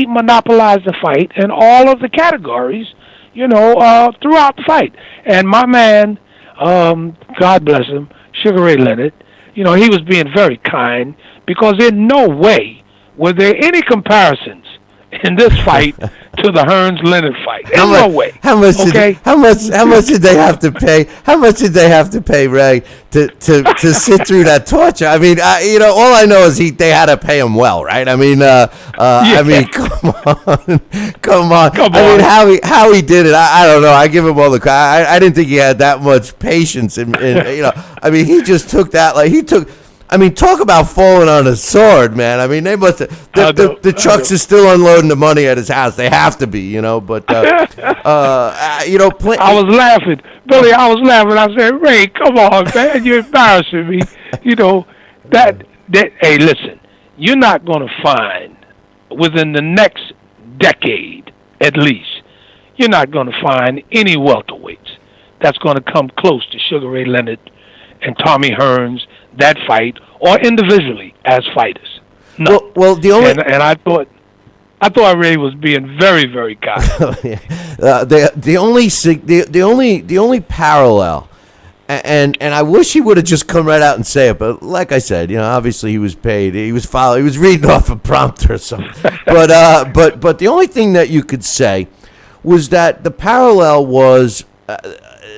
monopolized the fight in all of the categories. Throughout the fight. And my man, God bless him, Sugar Ray Leonard, he was being very kind, because in no way were there any comparisons in this fight to the Hearns-Leonard fight. In no way. How much okay? How much did they have to pay? How much did they have to pay, Ray, to sit through that torture? I mean, all I know is they had to pay him well, right? I mean, I mean, come on. I mean, how he did it, I don't know. I give him all the credit. I didn't think he had that much patience, and I mean, he just took that I mean, talk about falling on a sword, man. I mean, they must have, the trucks are still unloading the money at his house. They have to be, but, I was laughing. Billy, I was laughing. I said, Ray, come on, man. You're embarrassing me. Hey, listen, you're not going to find, within the next decade at least, you're not going to find any welterweights that's going to come close to Sugar Ray Leonard and Tommy Hearns, that fight, or individually as fighters. No. Well, the only and I thought Ray was being very, very kind. the only parallel, and I wish he would have just come right out and say it, but like I said, obviously he was paid. He was reading off a prompter or something. but the only thing that you could say was that the parallel was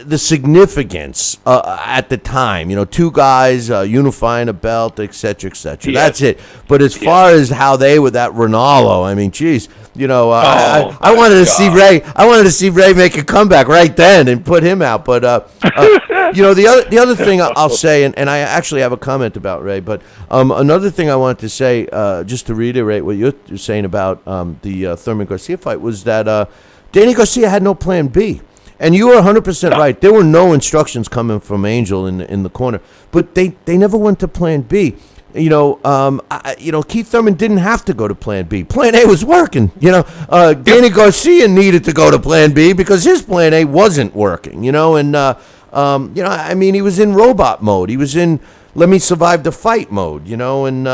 the significance at the time, 2 guys unifying a belt, et cetera, et cetera. Yes. That's it. But as far as how they were that Ronaldo, I mean, geez, I wanted to see Ray. I wanted to see Ray make a comeback right then and put him out. But the other thing I'll say, and I actually have a comment about Ray. But another thing I wanted to say, just to reiterate what you're saying about the Thurman Garcia fight, was that Danny Garcia had no plan B. And you were 100% right. There were no instructions coming from Angel in the corner, but they never went to Plan B. Keith Thurman didn't have to go to Plan B. Plan A was working. Danny Garcia needed to go to Plan B because his Plan A wasn't working. I mean, he was in robot mode. He was in let me survive the fight mode. And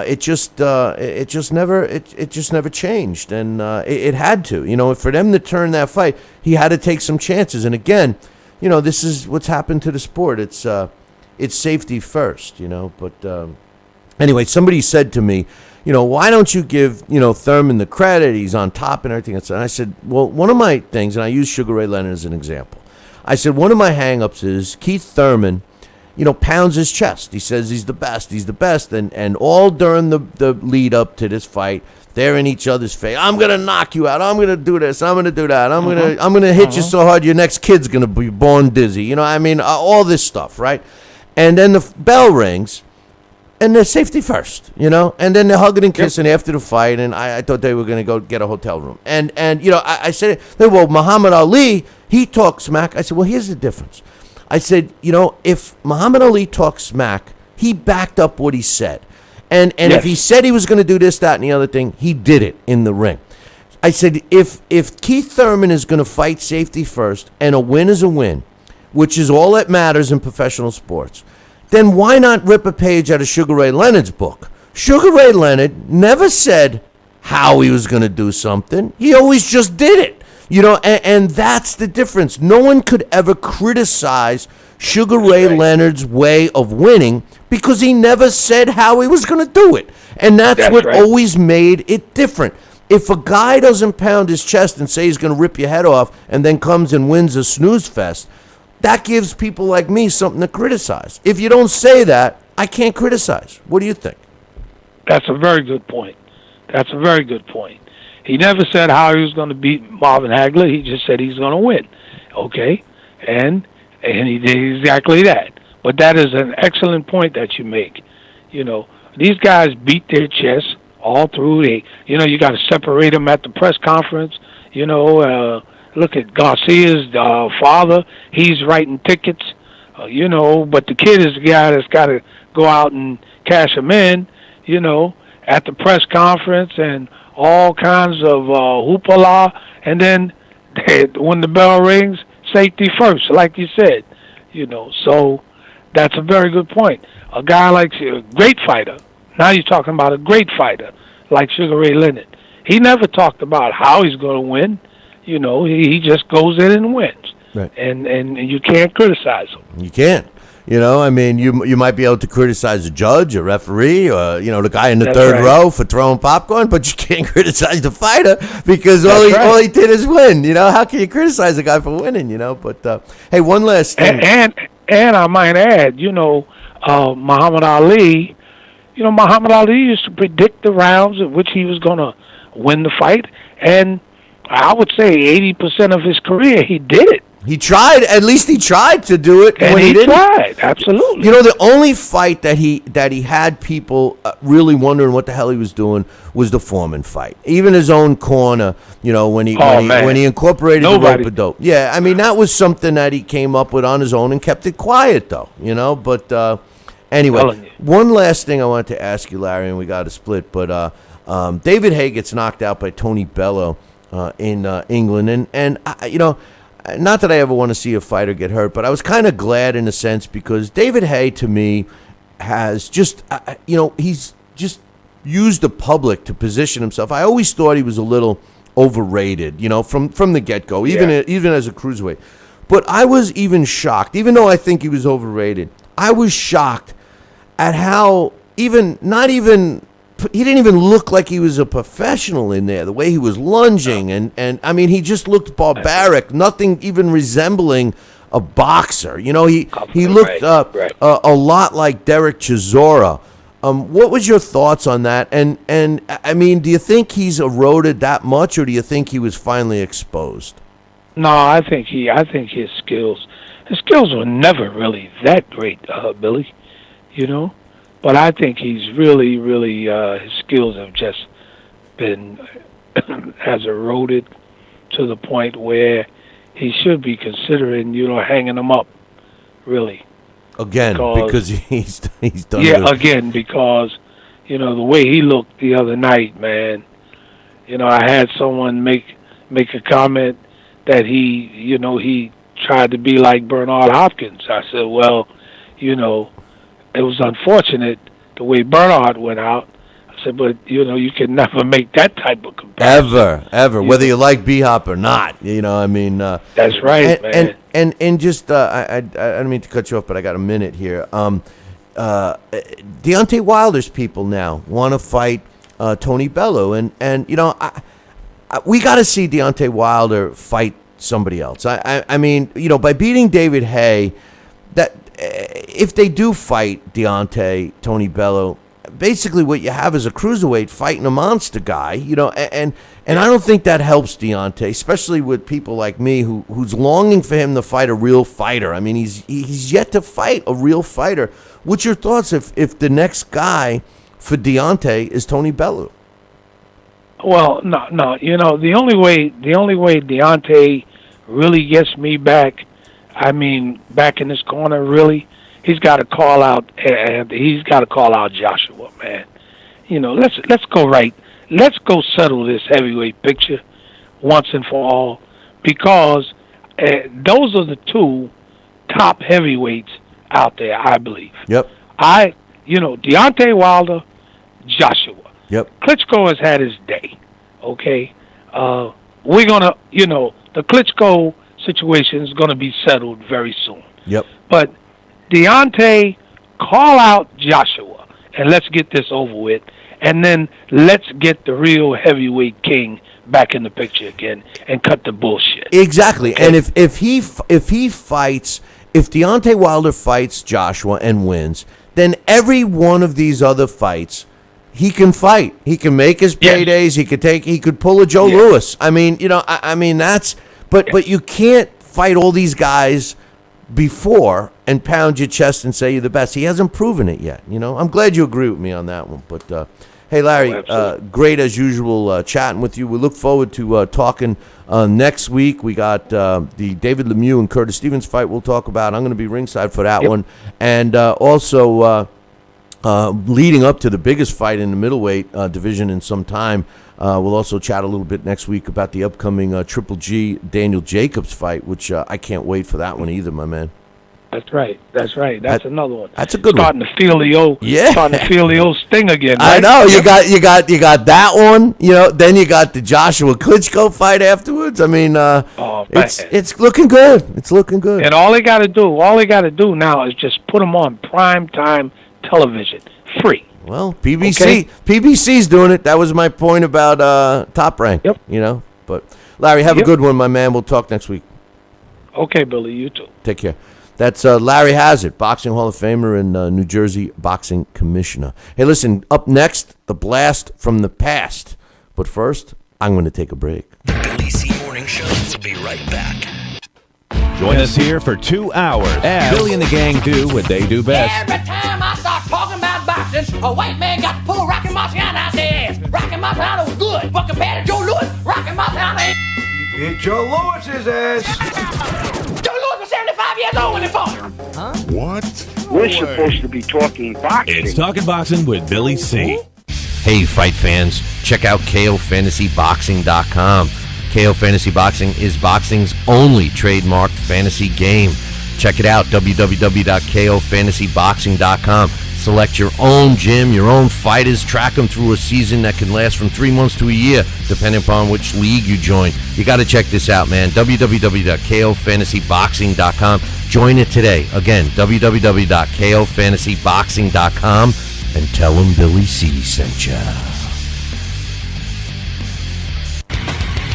it just never changed, and it had to. For them to turn that fight, he had to take some chances. And again, this is what's happened to the sport. It's safety first, But anyway, somebody said to me, why don't you give Thurman the credit? He's on top and everything. And I said, well, one of my things, and I use Sugar Ray Leonard as an example. I said one of my hang-ups is Keith Thurman pounds his chest. He says he's the best, and all during the lead up to this fight, They're in each other's face. I'm gonna knock you out. I'm gonna do this. I'm gonna do that. I'm gonna hit you so hard your next kid's gonna be born dizzy. You know, I mean, all this stuff, right? And then the bell rings, and they're safety first, you know. And then they're hugging and kissing after the fight. And I thought they were gonna go get a hotel room. And you know, I said, well, Muhammad Ali, he talks smack. I said, well, here's the difference. I said, you know, if Muhammad Ali talks smack, he backed up what he said. And if he said he was going to do this, that, and the other thing, he did it in the ring. I said, if Keith Thurman is going to fight safety first, and a win is a win, which is all that matters in professional sports, then why not rip a page out of Sugar Ray Leonard's book? Sugar Ray Leonard never said how he was going to do something. He always just did it. You know, and that's the difference. No one could ever criticize Sugar Ray Leonard's way of winning because he never said how he was going to do it. And that's what always made it different. If a guy doesn't pound his chest and say he's going to rip your head off and then comes and wins a snooze fest, that gives people like me something to criticize. If you don't say that, I can't criticize. What do you think? That's a very good point. That's a very good point. He never said how he was going to beat Marvin Hagler. He just said he's going to win. Okay? And he did exactly that. But that is an excellent point that you make. You know, these guys beat their chests all through. You know, you got to separate them at the press conference. You know, look at Garcia's father. He's writing tickets. You know, but the kid is the guy that's got to go out and cash them in, you know, at the press conference and all kinds of hoopla. And then when the bell rings, safety first, like you said. You know, so that's a very good point. A guy like a great fighter, now you're talking about a great fighter like Sugar Ray Leonard. He never talked about how he's going to win. You know, he just goes in and wins. Right. And you can't criticize him. You can't. You know, I mean, you might be able to criticize a judge, a referee, or, you know, the guy in the third row for throwing popcorn, but you can't criticize the fighter because all he did is win. You know, how can you criticize a guy for winning, you know? But, hey, one last thing. And I might add, you know, Muhammad Ali, Muhammad Ali used to predict the rounds at which he was going to win the fight, and I would say 80% of his career he did it. He tried. At least he tried to do it. And when he didn't. tried. Absolutely. You know, the only fight that he had people really wondering what the hell he was doing was the Foreman fight. Even his own corner. You know, when he incorporated the rope-a-dope. Yeah, I mean that was something that he came up with on his own and kept it quiet though. You know, but anyway, one last thing I wanted to ask you, Larry, and we got to split. But David Haye gets knocked out by Tony Bellew in England, and you know. Not that I ever want to see a fighter get hurt, but I was kind of glad in a sense because David Haye, to me, has just, he's just used the public to position himself. I always thought he was a little overrated, you know, from the get-go, even as a cruiserweight. But I was even shocked, even though I think he was overrated, I was shocked at how he didn't even look like he was a professional in there, the way he was lunging. And I mean, he just looked barbaric, nothing even resembling a boxer. You know, he looked a lot like Derek Chisora. What was your thoughts on that? And I mean, do you think he's eroded that much, or do you think he was finally exposed? No, I think his skills were never really that great, Billy, you know. But I think he's really, really, his skills have just been, has eroded to the point where he should be considering, hanging him up, really. Again, because he's done it. Yeah, again, because, the way he looked the other night, man, I had someone make a comment that he tried to be like Bernard Hopkins. I said, well, it was unfortunate the way Bernard went out. I said, but, you can never make that type of comparison. Ever. Whether you like B-Hop or not, I mean. That's right, man. And just, I don't mean to cut you off, but I got a minute here. Deontay Wilder's people now want to fight Tony Bellew. And we got to see Deontay Wilder fight somebody else. I mean, by beating David Haye, that if they do fight Tony Bellew, basically what you have is a cruiserweight fighting a monster guy, and I don't think that helps Deontay, especially with people like me who's longing for him to fight a real fighter. I mean, he's yet to fight a real fighter. What's your thoughts if the next guy for Deontay is Tony Bellew? Well, no. The only way Deontay really gets me back, back in this corner, really, he's got to call out. He's got to call out Joshua, man. Let's go right. Let's go settle this heavyweight picture once and for all, because those are the two top heavyweights out there, I believe. Yep. Deontay Wilder, Joshua. Yep. Klitschko has had his day. Okay. We're gonna, the Klitschko situation is gonna be settled very soon. Yep. But Deontay, call out Joshua and let's get this over with, and then let's get the real heavyweight king back in the picture again and cut the bullshit. Exactly. Okay? And if Deontay Wilder fights Joshua and wins, then every one of these other fights he can fight. He can make his paydays. Yes. He could pull a Joe Louis. I mean, that's. But you can't fight all these guys before and pound your chest and say you're the best. He hasn't proven it yet. I'm glad you agree with me on that one. But hey, Larry, great as usual chatting with you. We look forward to talking next week. We got the David Lemieux and Curtis Stevens fight. We'll talk about. I'm going to be ringside for that one, and also. Leading up to the biggest fight in the middleweight division in some time, we'll also chat a little bit next week about the upcoming Triple G Daniel Jacobs fight, which I can't wait for that one either, my man. That's right. That's another one. That's a good starting one. Starting to feel the old sting again. Right? I know you got that one. Then you got the Joshua Klitschko fight afterwards. I mean, it's looking good. It's looking good. And all they got to do now is just put them on prime time television, free. Well, PBC's doing it. That was my point about Top Rank. Yep. But Larry, have a good one, my man. We'll talk next week. Okay, Billy. You too. Take care. That's Larry Hazard, Boxing Hall of Famer and New Jersey Boxing Commissioner. Hey, listen, up next, the blast from the past. But first, I'm going to take a break. The Billy C. Morning Show will be right back. Join us here for 2 hours as Billy and the gang do what they do best. Every time I start talking about boxing, a white man got to pull Rocky Marciano out their ass. Rocky Marciano was good, but compared to Joe Louis, Rocky Marciano ain't. Beat Joe Louis's ass. Joe Louis was 75 years old when he fought. Huh? What? We're supposed to be talking boxing. It's Talking Boxing with Billy C. Hey, fight fans, check out KOFantasyBoxing.com. KO Fantasy Boxing is boxing's only trademarked fantasy game. Check it out, www.KOFantasyBoxing.com. Select your own gym, your own fighters, track them through a season that can last from 3 months to a year, depending upon which league you join. You got to check this out, man. www.KOFantasyBoxing.com. Join it today. Again, www.KOFantasyBoxing.com, and tell them Billy C sent ya.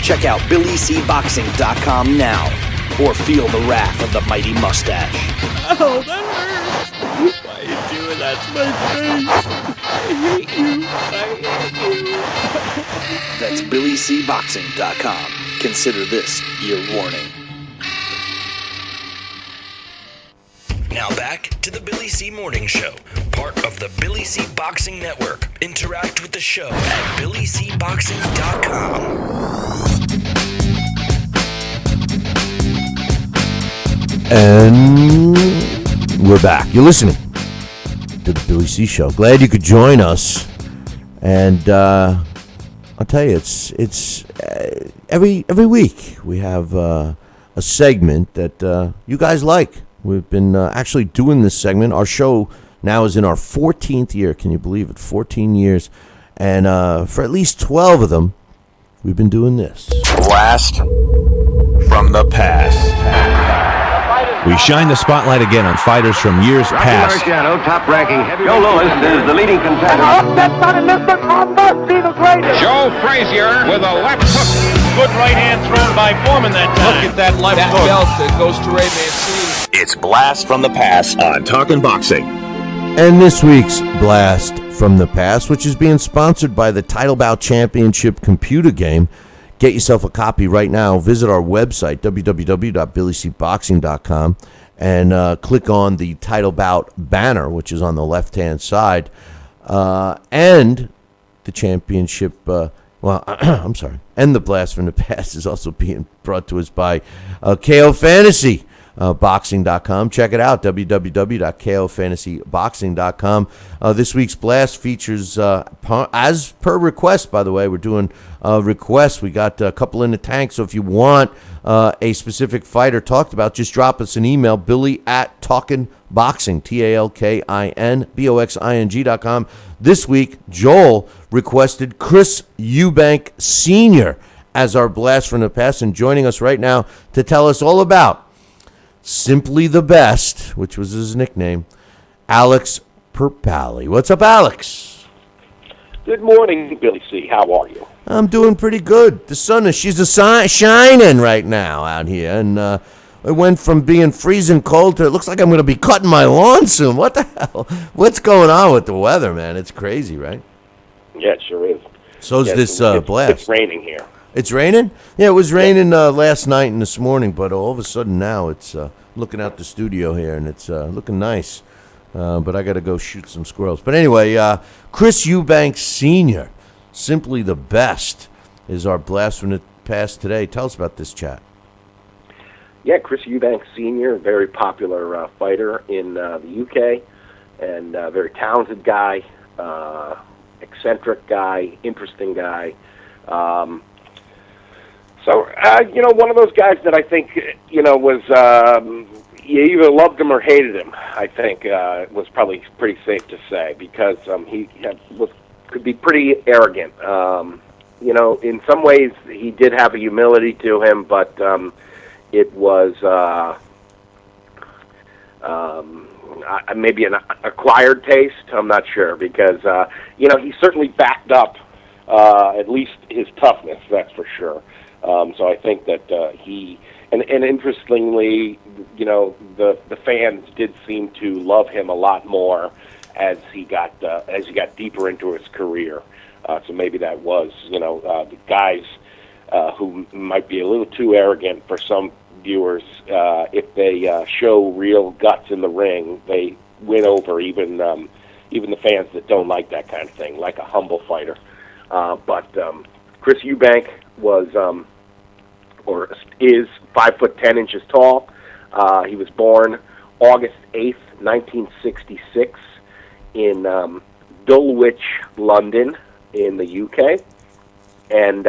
Check out BillyCBoxing.com now, or feel the wrath of the mighty mustache. Oh, that hurts. Why are you doing that to my face? I hate you. That's BillyCBoxing.com. Consider this your warning. Now back to the Billy C. Morning Show, part of the Billy C. Boxing Network. Interact with the show at BillyCBoxing.com. And we're back. You're listening to the Billy C. Show. Glad you could join us. And I'll tell you, it's every week we have a segment that you guys like. We've been actually doing this segment. Our show now is in our 14th year. Can you believe it? 14 years. And for at least 12 of them, we've been doing this. Blast from the past. We shine the spotlight again on fighters from years past. Top-ranking heavy. Joe Louis is the leading contender. Joe Frazier with a left hook. Good right hand thrown by Foreman that time. Look at that left hook. Belt that goes to Ray Mancini. It's Blast from the Past on Talkin' Boxing. And this week's Blast from the Past, which is being sponsored by the Title Bout Championship computer game. Get yourself a copy right now. Visit our website, www.billycboxing.com, and click on the Title Bout banner, which is on the left-hand side. And the championship, I'm sorry, and the Blast from the Past is also being brought to us by KO Fantasy. Boxing.com. Check it out, www.kofantasyboxing.com. This week's Blast features, as per request, by the way, we're doing requests. We got a couple in the tank, so if you want a specific fighter talked about, just drop us an email, billy@talkinboxing, TALKINBOXING.com. This week, Joel requested Chris Eubank Sr. as our Blast from the Past, and joining us right now to tell us all about Simply the Best, which was his nickname, Alex Perpali. What's up, Alex? Good morning, Billy C. How are you? I'm doing pretty good. The sun is shining right now out here, and it went from being freezing cold to it looks like I'm going to be cutting my lawn soon. What the hell? What's going on with the weather, man? It's crazy, right? Yeah, it sure is. So's this Blast. It's raining here. It's raining? Yeah, it was raining last night and this morning, but all of a sudden now it's looking out the studio here, and it's looking nice. But I got to go shoot some squirrels. But anyway, Chris Eubank Sr., Simply the Best, is our Blast from the Past today. Tell us about this chat. Yeah, Chris Eubank Sr., a very popular fighter in the UK, and a very talented guy, eccentric guy, interesting guy. One of those guys that I think, was, you either loved him or hated him, I think, was probably pretty safe to say, because he could be pretty arrogant. In some ways he did have a humility to him, but it was maybe an acquired taste. I'm not sure, because, he certainly backed up at least his toughness, that's for sure. So I think that he, and interestingly, the fans did seem to love him a lot more as he got deeper into his career. So maybe that was, the guys who might be a little too arrogant for some viewers, if they show real guts in the ring, they win over even the fans that don't like that kind of thing, like a humble fighter. But Chris Eubank was, or is, 5'10" tall. He was born August 8th, 1966, in Dulwich, London, in the UK, and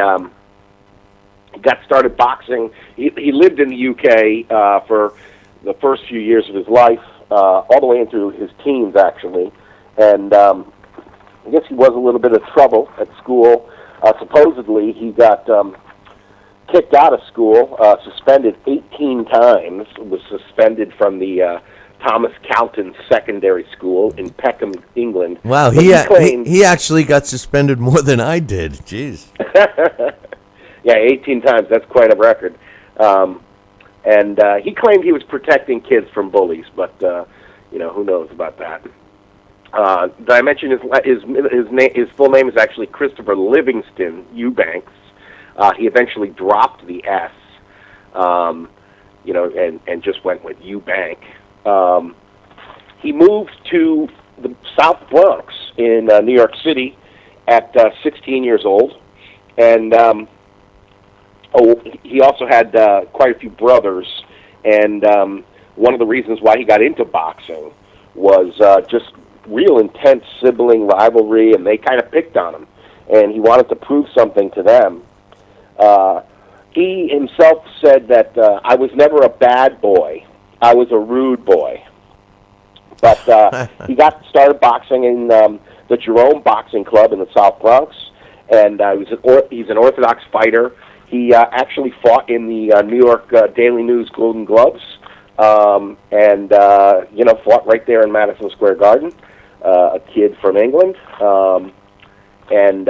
he got started boxing. He lived in the UK for the first few years of his life, all the way into his teens, actually, and I guess he was a little bit of trouble at school. Supposedly, he got kicked out of school, suspended 18 times, was suspended from the Thomas Calton Secondary School in Peckham, England. Wow, he actually got suspended more than I did. Jeez. Yeah, 18 times. That's quite a record. And he claimed he was protecting kids from bullies, but who knows about that. Did I mention his full name is actually Christopher Livingston Eubanks. He eventually dropped the S, and just went with Eubank. He moved to the South Bronx in New York City at 16 years old, and he also had quite a few brothers, and one of the reasons why he got into boxing was just real intense sibling rivalry, and they kind of picked on him, and he wanted to prove something to them. He himself said that I was never a bad boy, I was a rude boy. But he got started boxing in the Jerome Boxing Club in the South Bronx, and he's an Orthodox fighter. He actually fought in the New York Daily News Golden Gloves, and fought right there in Madison Square Garden. A kid from England, and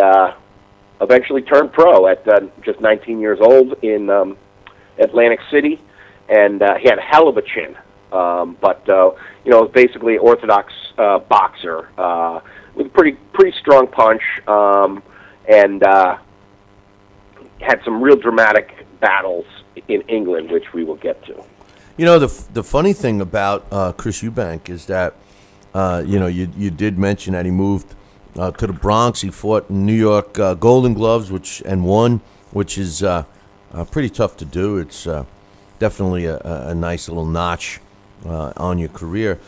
eventually turned pro at just 19 years old in Atlantic City, and he had a hell of a chin. But basically orthodox boxer with a pretty strong punch, and had some real dramatic battles in England, which we will get to. The funny thing about Chris Eubank is that you did mention that he moved to the Bronx. He fought in New York Golden Gloves, and won, which is pretty tough to do. It's definitely a nice little notch on your career.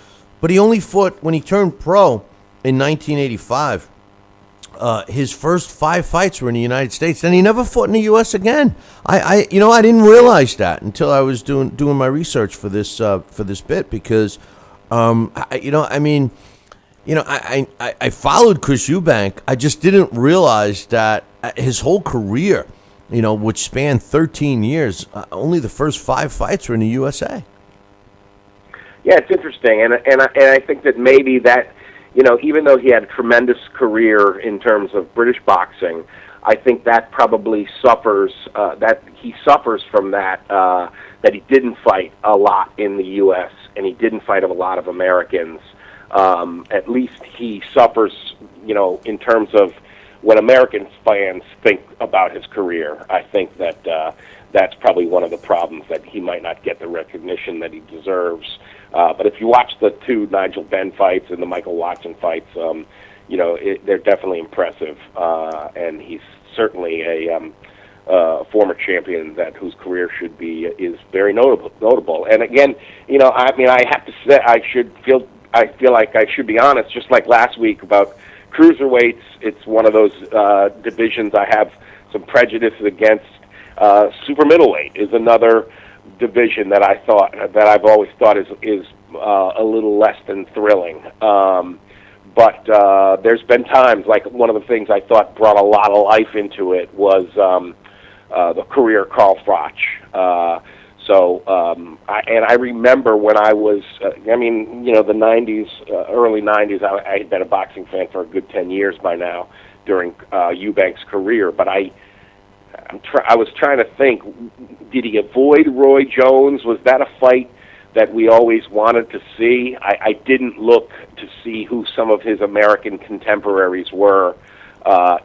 But he only fought when he turned pro in 1985. His first 5 fights were in the United States, and he never fought in the U.S. again. I didn't realize that until I was doing my research for this bit, because I followed Chris Eubank. I just didn't realize that his whole career, which spanned 13 years, only the first 5 fights were in the USA. Yeah, it's interesting, and I think that maybe that, even though he had a tremendous career in terms of British boxing, I think that probably suffers from that he didn't fight a lot in the U.S. and he didn't fight a lot of Americans. At least he suffers, in terms of when American fans think about his career. I think that that's probably one of the problems, that he might not get the recognition that he deserves. But if you watch the 2 Nigel Benn fights and the Michael Watson fights, they're definitely impressive. And he's certainly a former champion whose career is very notable. And again, I have to say, I feel like I should be honest, just like last week about cruiserweights. It's one of those divisions I have some prejudices against. Super middleweight is another division that I've always thought is a little less than thrilling. But there's been times, like one of the things I thought brought a lot of life into it was the career Carl Froch. I remember when I was, the 90s, early 90s, I had been a boxing fan for a good 10 years by now during Eubank's career, but I was trying to think, did he avoid Roy Jones? Was that a fight that we always wanted to see? I didn't look to see who some of his American contemporaries were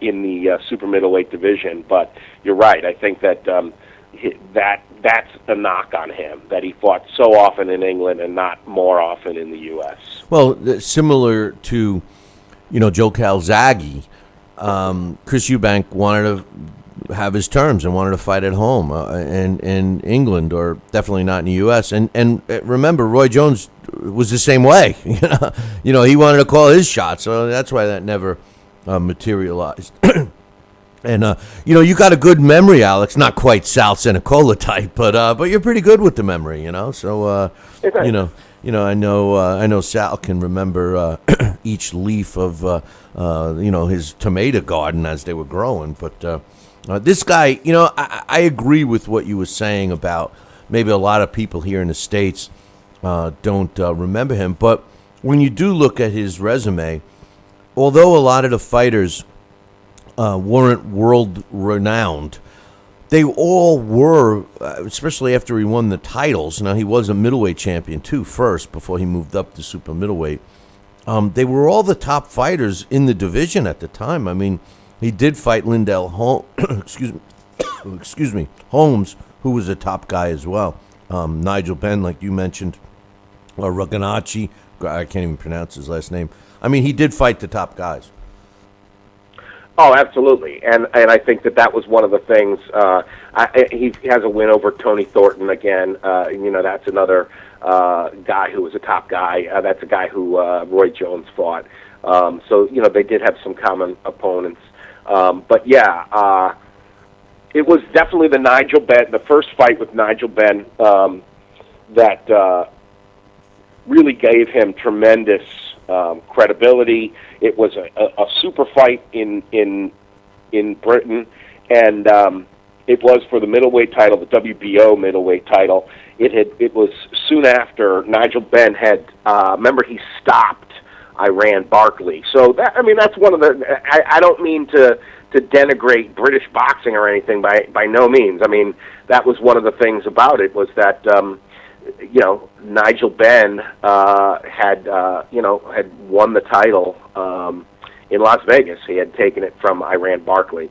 in the super middleweight division, but you're right. I think that that's a knock on him, that he fought so often in England and not more often in the U.S. Well, similar to, Joe Calzaghe, Chris Eubank wanted to have his terms and wanted to fight at home in England, or definitely not in the U.S. And remember, Roy Jones was the same way. He wanted to call his shot, so that's why that never materialized. And you got a good memory, Alex. Not quite Sal Senecola type, but you're pretty good with the memory, So I know Sal can remember each leaf of his tomato garden as they were growing. But this guy, I agree with what you were saying about maybe a lot of people here in the States don't remember him. But when you do look at his resume, although a lot of the fighters weren't world renowned, they all were, especially after he won the titles. Now, he was a middleweight champion too first before he moved up to super middleweight. They were all the top fighters in the division at the time. I mean, he did fight Lindell Holmes, who was a top guy as well. Nigel Benn, like you mentioned, Ruganachi, I can't even pronounce his last name. I mean, he did fight the top guys. Oh, absolutely, and I think that was one of the things. He has a win over Tony Thornton again. That's another guy who was a top guy. That's a guy who Roy Jones fought. So they did have some common opponents. But yeah, it was definitely the first fight with Nigel Benn that really gave him tremendous credibility. It was a super fight in Britain, and it was for the middleweight title, the WBO middleweight title. It was soon after Nigel Benn had remember he stopped Iran Barkley. So that's one of the. I don't mean to denigrate British boxing or anything by no means. I mean, that was one of the things about it, was that Nigel Benn had won the title in Las Vegas. He had taken it from Iran Barkley.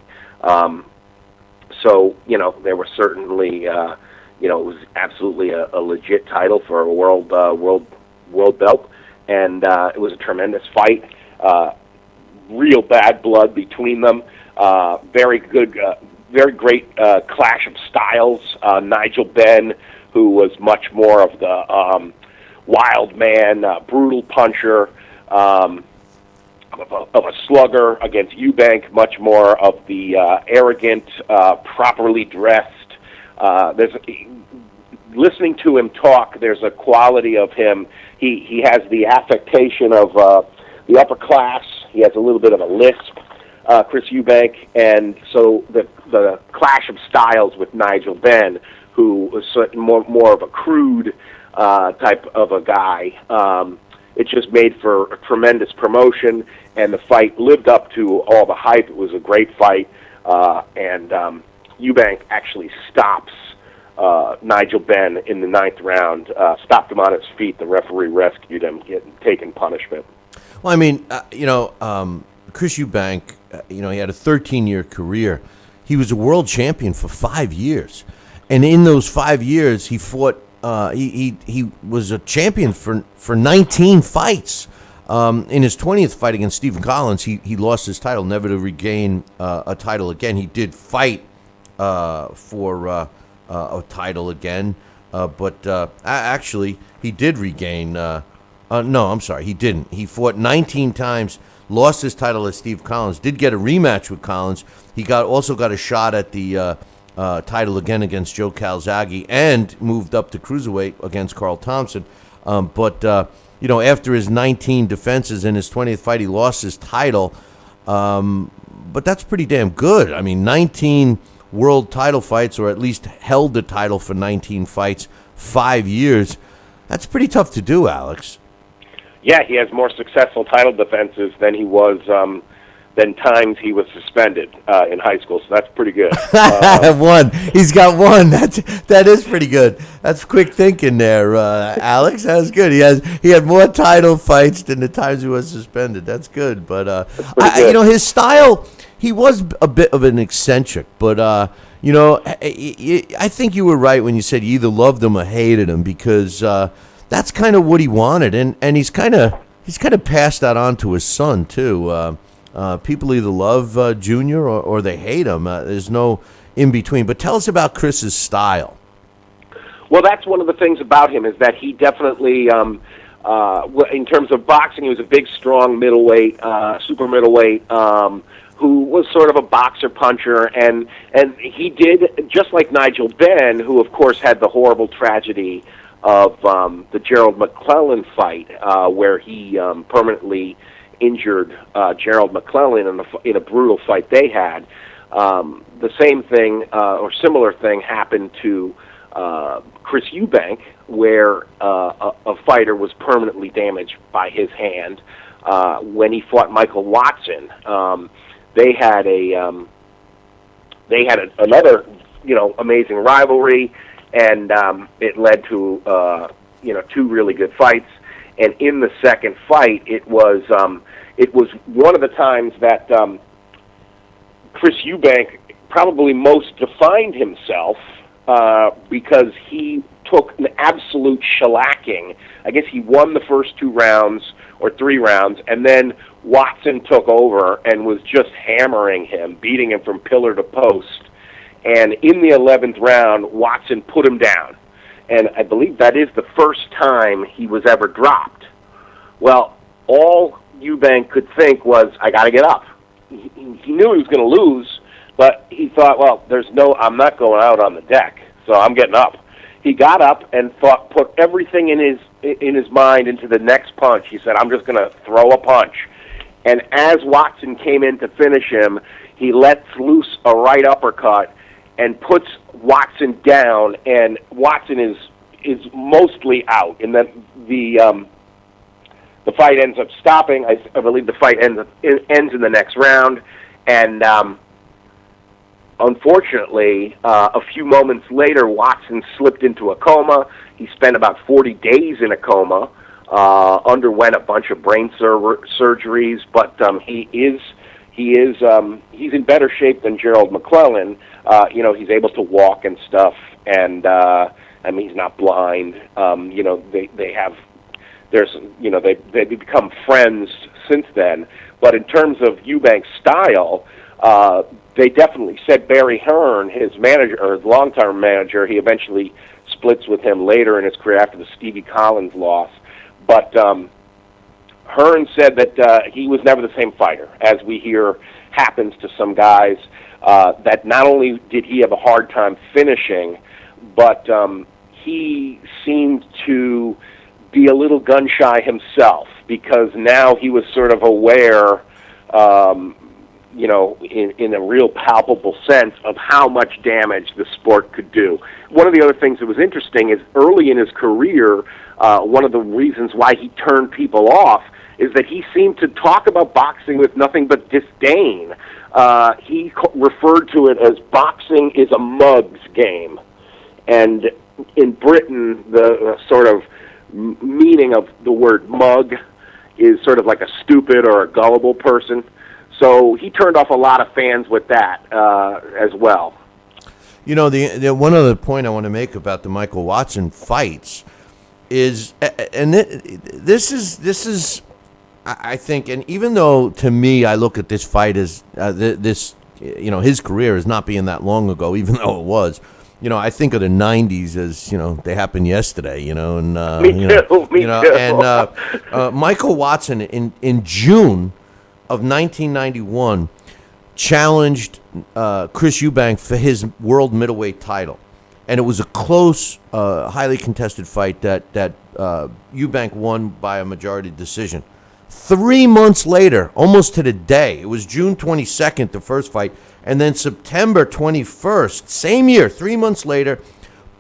So there were certainly, it was absolutely a legit title for a world belt, and it was a tremendous fight. Real bad blood between them. Very good, very great clash of styles. Nigel Benn, who was much more of the wild man, brutal puncher, of a slugger, against Eubank, much more of the arrogant, properly dressed. Listening to him talk, there's a quality of him. He has the affectation of the upper class. He has a little bit of a lisp, Chris Eubank, and so the clash of styles with Nigel Benn, who was more of a crude type of a guy. It just made for a tremendous promotion, and the fight lived up to all the hype. It was a great fight, and Eubank actually stops Nigel Benn in the 9th round, stopped him on his feet. The referee rescued him, taking punishment. Well, I mean, Chris Eubank, he had a 13-year career. He was a world champion for 5 years. And in those 5 years, he fought. He was a champion for 19 fights. In his 20th fight against Stephen Collins, he lost his title, never to regain a title again. He did fight for a title again, but actually he did regain. No, I'm sorry, he didn't. He fought 19 times, lost his title at Steve Collins. Did get a rematch with Collins. He also got a shot at the title again against Joe Calzaghe, and moved up to cruiserweight against Carl Thompson. But after his 19 defenses in his 20th fight, he lost his title. But that's pretty damn good. I mean, 19 world title fights, or at least held the title for 19 fights, 5 years. That's pretty tough to do, Alex. Yeah, he has more successful title defenses than he was than times he was suspended in high school, so that's pretty good. One. He's got one. That is pretty good. That's quick thinking there, Alex. That's good. He had more title fights than the times he was suspended. That's good. But his style, he was a bit of an eccentric. But I think you were right when you said you either loved him or hated him, because that's kind of what he wanted, and he's kind of passed that on to his son too. People either love Junior or they hate him. There's no in between. But tell us about Chris's style. Well, that's one of the things about him, is that he definitely, in terms of boxing, he was a big, strong middleweight, super middleweight, who was sort of a boxer puncher, and he did, just like Nigel Benn, who of course had the horrible tragedy of the Gerald McClellan fight, where he permanently injured Gerald McClellan in a brutal fight they had. The same thing, or similar thing, happened to Chris Eubank, where a fighter was permanently damaged by his hand when he fought Michael Watson. They had another amazing rivalry, and it led to two really good fights. And in the second fight, it was one of the times that Chris Eubank probably most defined himself, because he took an absolute shellacking. I guess he won the first 2 rounds or 3 rounds, and then Watson took over and was just hammering him, beating him from pillar to post. And in the 11th round, Watson put him down. And I believe that is the first time he was ever dropped. Well, all Eubank could think was, I got to get up. He knew he was going to lose, but he thought, well, I'm not going out on the deck, so I'm getting up. He got up and put everything in his mind into the next punch. He said, I'm just going to throw a punch. And as Watson came in to finish him, he lets loose a right uppercut and puts Watson down, and Watson is mostly out. And then the fight ends up stopping. I believe the fight ends in the next round, and unfortunately, a few moments later, Watson slipped into a coma. He spent about 40 days in a coma, underwent a bunch of brain surgeries, but he's in better shape than Gerald McClellan. He's able to walk and stuff, and he's not blind. They've become friends since then. But in terms of Eubank's style, they definitely said Barry Hearn, his manager, or long-term manager, he eventually splits with him later in his career after the Stevie Collins loss. But Hearn said that he was never the same fighter, as we hear happens to some guys, that not only did he have a hard time finishing, but he seemed to be a little gun-shy himself, because now he was sort of aware, in a real palpable sense of how much damage the sport could do. One of the other things that was interesting is early in his career, one of the reasons why he turned people off is that he seemed to talk about boxing with nothing but disdain. He referred to it as boxing is a mug's game. And in Britain, the sort of meaning of the word mug is sort of like a stupid or a gullible person. So he turned off a lot of fans with that as well. The one other point I want to make about the Michael Watson fights is, and this is, I think, and even though to me I look at this fight as his career as not being that long ago, even though it was. I think of the '90s as they happened yesterday. And Me too. And Michael Watson in June of 1991 challenged Chris Eubank for his world middleweight title, and it was a close, highly contested fight that Eubank won by a majority decision. 3 months later, almost to the day, it was June 22nd, the first fight, and then September 21st, same year, 3 months later,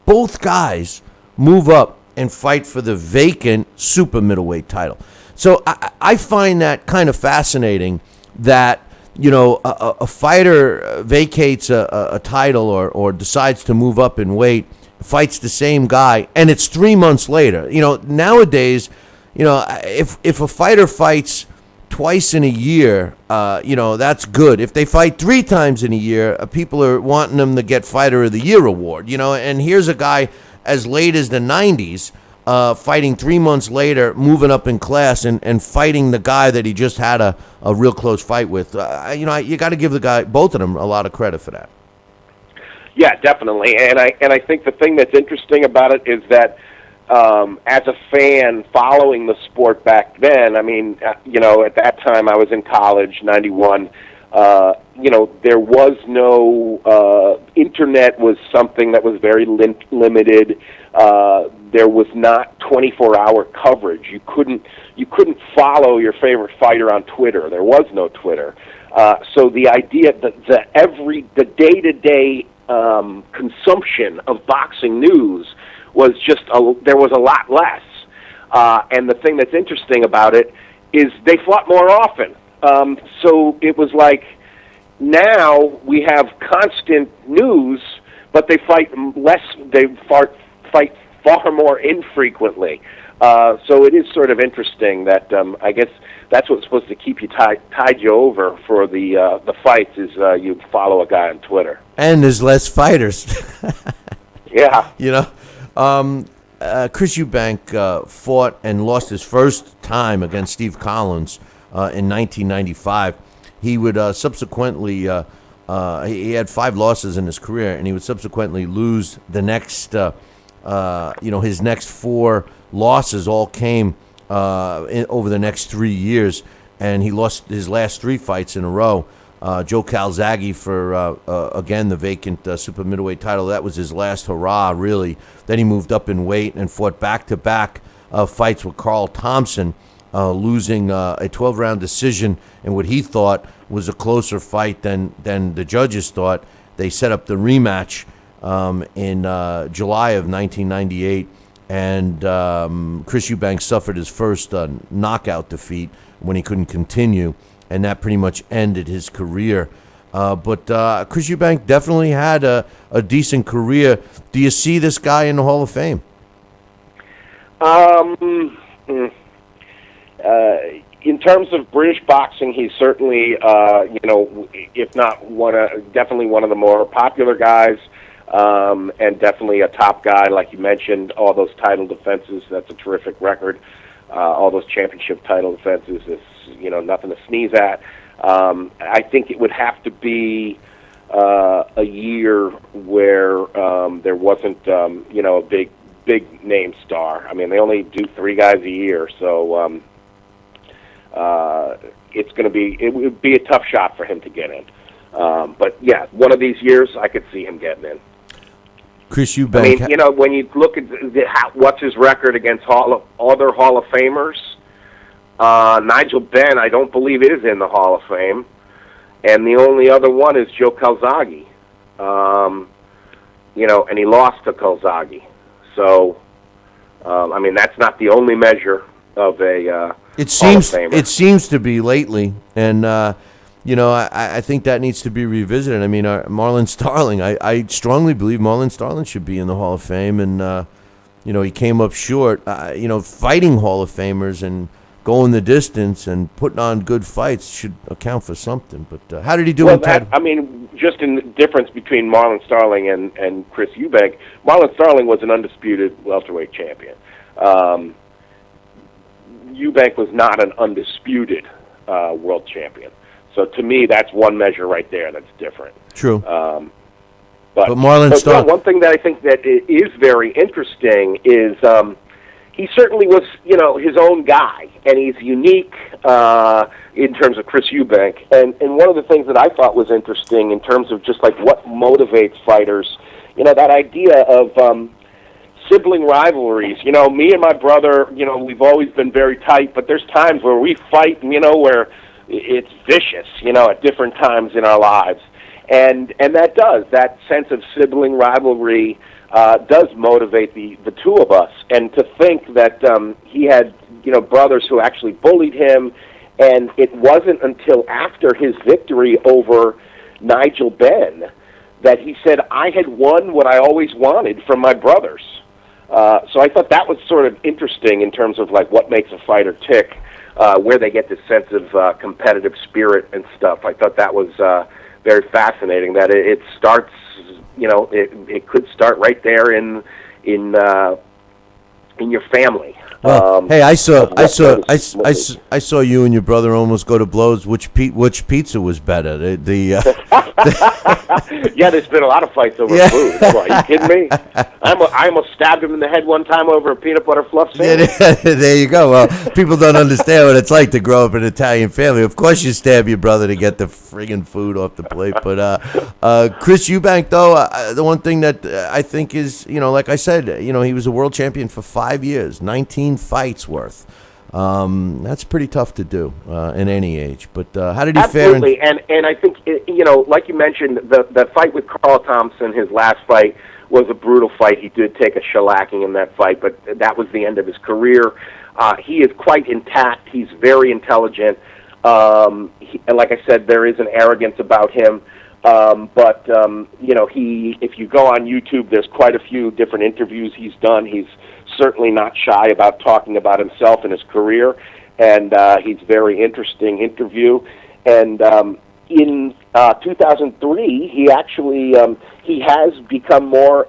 both guys move up and fight for the vacant super middleweight title. So I find that kind of fascinating that, a fighter vacates a title or decides to move up in weight, fights the same guy, and it's 3 months later. Nowadays, if a fighter fights twice in a year, that's good. If they fight 3 times in a year, people are wanting them to get Fighter of the Year award, and here's a guy as late as the 90s, fighting 3 months later, moving up in class and fighting the guy that he just had a real close fight with. You got to give both of them a lot of credit for that. Yeah, definitely. And I think the thing that's interesting about it is that as a fan following the sport back then, at that time I was in college, 91, there was no, internet was something that was very limited. There was not 24-hour coverage. You couldn't follow your favorite fighter on Twitter. There was no Twitter. So the idea that the day-to-day consumption of boxing news was there was a lot less. And the thing that's interesting about it is they fought more often. So it was like now we have constant news, but they fight less. They fight far more infrequently. So it is sort of interesting that I guess that's what's supposed to keep you tide you over for the fights is you follow a guy on Twitter. And there's less fighters. Yeah. Chris Eubank fought and lost his first time against Steve Collins in 1995. He would subsequently, he had 5 losses in his career, and he would subsequently lose the next, his next 4 losses all came over the next 3 years, and he lost his last 3 fights in a row. Joe Calzaghe for, again, the vacant super middleweight title. That was his last hurrah, really. Then he moved up in weight and fought back-to-back fights with Carl Thompson, losing a 12-round decision in what he thought was a closer fight than the judges thought. They set up the rematch in July of 1998, and Chris Eubank suffered his first knockout defeat when he couldn't continue, and that pretty much ended his career. But Chris Eubank definitely had a decent career. Do you see this guy in the Hall of Fame? In terms of British boxing, he's certainly, if not definitely one of the more popular guys, and definitely a top guy, like you mentioned. All those title defenses, that's a terrific record. All those championship title defenses is, nothing to sneeze at. I think it would have to be a year where there wasn't, a big name star. I mean, they only do 3 guys a year, so it would be a tough shot for him to get in. But yeah, one of these years, I could see him getting in. Chris Eubank. I mean, when you look at what's his record against other Hall of Famers, Nigel Benn, I don't believe is in the Hall of Fame, and the only other one is Joe Calzaghe. And he lost to Calzaghe. So, I mean, that's not the only measure of a Hall of Famer. It seems to be lately, and I think that needs to be revisited. I mean, Marlon Starling, I strongly believe Marlon Starling should be in the Hall of Fame, and he came up short. Fighting Hall of Famers and going the distance and putting on good fights should account for something. But how did he do? Just in the difference between Marlon Starling and Chris Eubank, Marlon Starling was an undisputed welterweight champion. Eubank was not an undisputed world champion. So to me, that's one measure right there that's different. True. But Marlon Starling. One thing that I think that is very interesting is he certainly was, his own guy, and he's unique in terms of Chris Eubank. And one of the things that I thought was interesting in terms of just like what motivates fighters, that idea of sibling rivalries. Me and my brother, we've always been very tight, but there's times where we fight, where it's vicious, at different times in our lives. And that sense of sibling rivalry does motivate the two of us. And to think that he had, brothers who actually bullied him, and it wasn't until after his victory over Nigel Benn that he said, I had won what I always wanted from my brothers. So I thought that was sort of interesting in terms of like what makes a fighter tick, where they get this sense of competitive spirit and stuff. I thought that was very fascinating. That it starts, it could start right there in your family. Well, hey, I saw you and your brother almost go to blows. Which pizza was better? Yeah, there's been a lot of fights over food. Are you kidding me? I almost stabbed him in the head one time over a peanut butter fluff sandwich. There you go. Well, people don't understand what it's like to grow up in an Italian family. Of course, you stab your brother to get the friggin' food off the plate. But Chris Eubank, though, the one thing that I think is, like I said, he was a world champion for 5 years, 19 fights worth. That's pretty tough to do in any age. But how did he fare? Absolutely, and I think like you mentioned, the fight with Carl Thompson, his last fight, was a brutal fight. He did take a shellacking in that fight, but that was the end of his career. He is quite intact. He's very intelligent. And like I said, there is an arrogance about him. But if you go on YouTube, there's quite a few different interviews he's done. He's certainly not shy about talking about himself and his career, and he's very interesting interview. And in 2003, he actually he has become more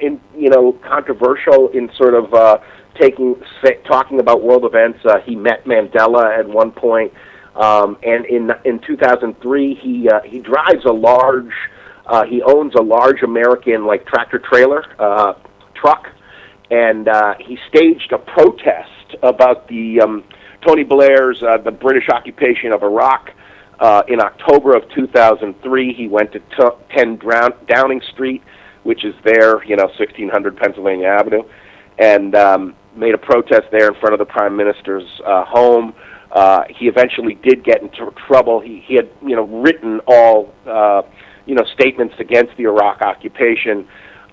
controversial in sort of talking about world events. He met Mandela at one point, and in 2003, he drives a large. He owns a large American tractor trailer truck, and he staged a protest about the Tony Blair's the British occupation of Iraq. In October of 2003, he went to 10 Downing Street, which is there, 1600 Pennsylvania Avenue, and made a protest there in front of the Prime Minister's home. He eventually did get into trouble. He had, written all, statements against the Iraq occupation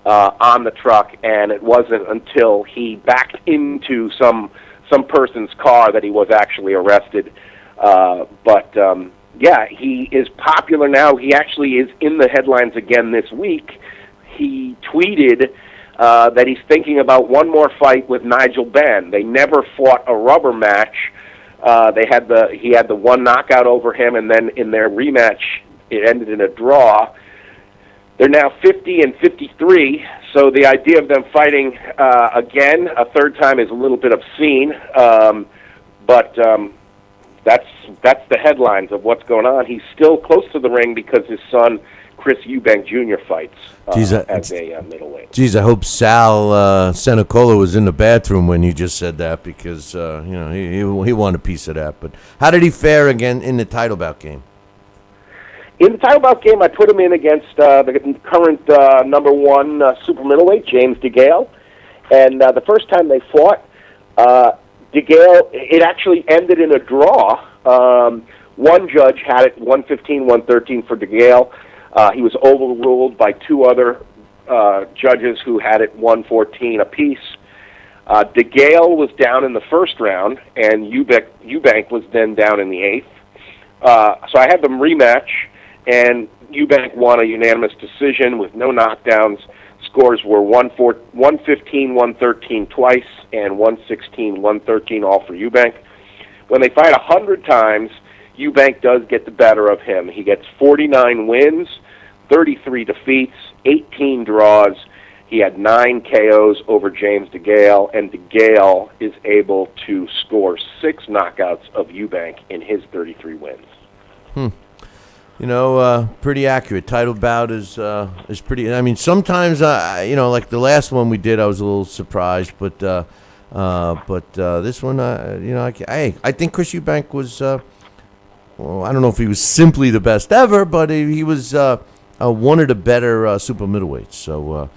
on the truck, and it wasn't until he backed into some person's car that he was actually arrested. But yeah, he is popular now. He actually is in the headlines again this week. He tweeted that he's thinking about one more fight with Nigel Benn. They never fought a rubber match. He had the one knockout over him, and then in their rematch, it ended in a draw. They're now 50 and 53, so the idea of them fighting again a third time is a little bit obscene. But that's the headlines of what's going on. He's still close to the ring because his son, Chris Eubank Jr., fights as a middleweight. Geez, I hope Sal Senacola was in the bathroom when you just said that, because he wanted a piece of that. But how did he fare again in the title bout game? In the title bout game, I put him in against the current number one super middleweight, James DeGale. And the first time they fought, DeGale, it actually ended in a draw. One judge had it 115-113 for DeGale. He was overruled by two other judges who had it 114 apiece. DeGale was down in the first round, and Eubank was then down in the eighth. So I had them rematch, and Eubank won a unanimous decision with no knockdowns. Scores were 115-113 twice, and 116-113 all for Eubank. When they fight 100 times, Eubank does get the better of him. He gets 49 wins, 33 defeats, 18 draws. He had 9 KOs over James DeGale, and DeGale is able to score 6 knockouts of Eubank in his 33 wins. Pretty accurate. Title bout is pretty. I mean, sometimes like the last one we did, I was a little surprised, but this one, I think Chris Eubank was. I don't know if he was simply the best ever, but he was one of the better super middleweights. So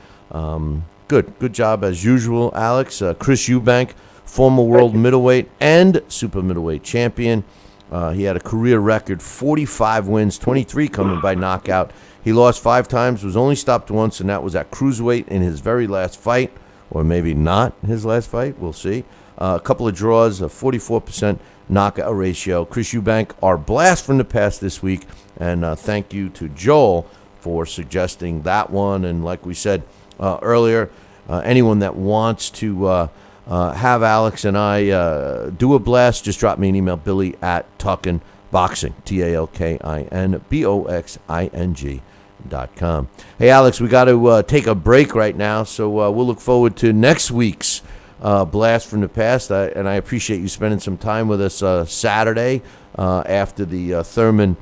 good job as usual, Alex. Chris Eubank, former world middleweight and super middleweight champion. He had a career record, 45 wins, 23 coming by knockout. He lost 5 times, was only stopped once, and that was at cruiserweight in his very last fight, or maybe not his last fight. We'll see. A couple of draws, a 44% knockout ratio. Chris Eubank, our blast from the past this week, and thank you to Joel for suggesting that one. And like we said earlier, anyone that wants to have Alex and I do a blast, just drop me an email, Billy@TalkinBoxing, TalkinBoxing.com. Hey, Alex, we got to take a break right now, so we'll look forward to next week's blast from the past. And I appreciate you spending some time with us Saturday after the Thurman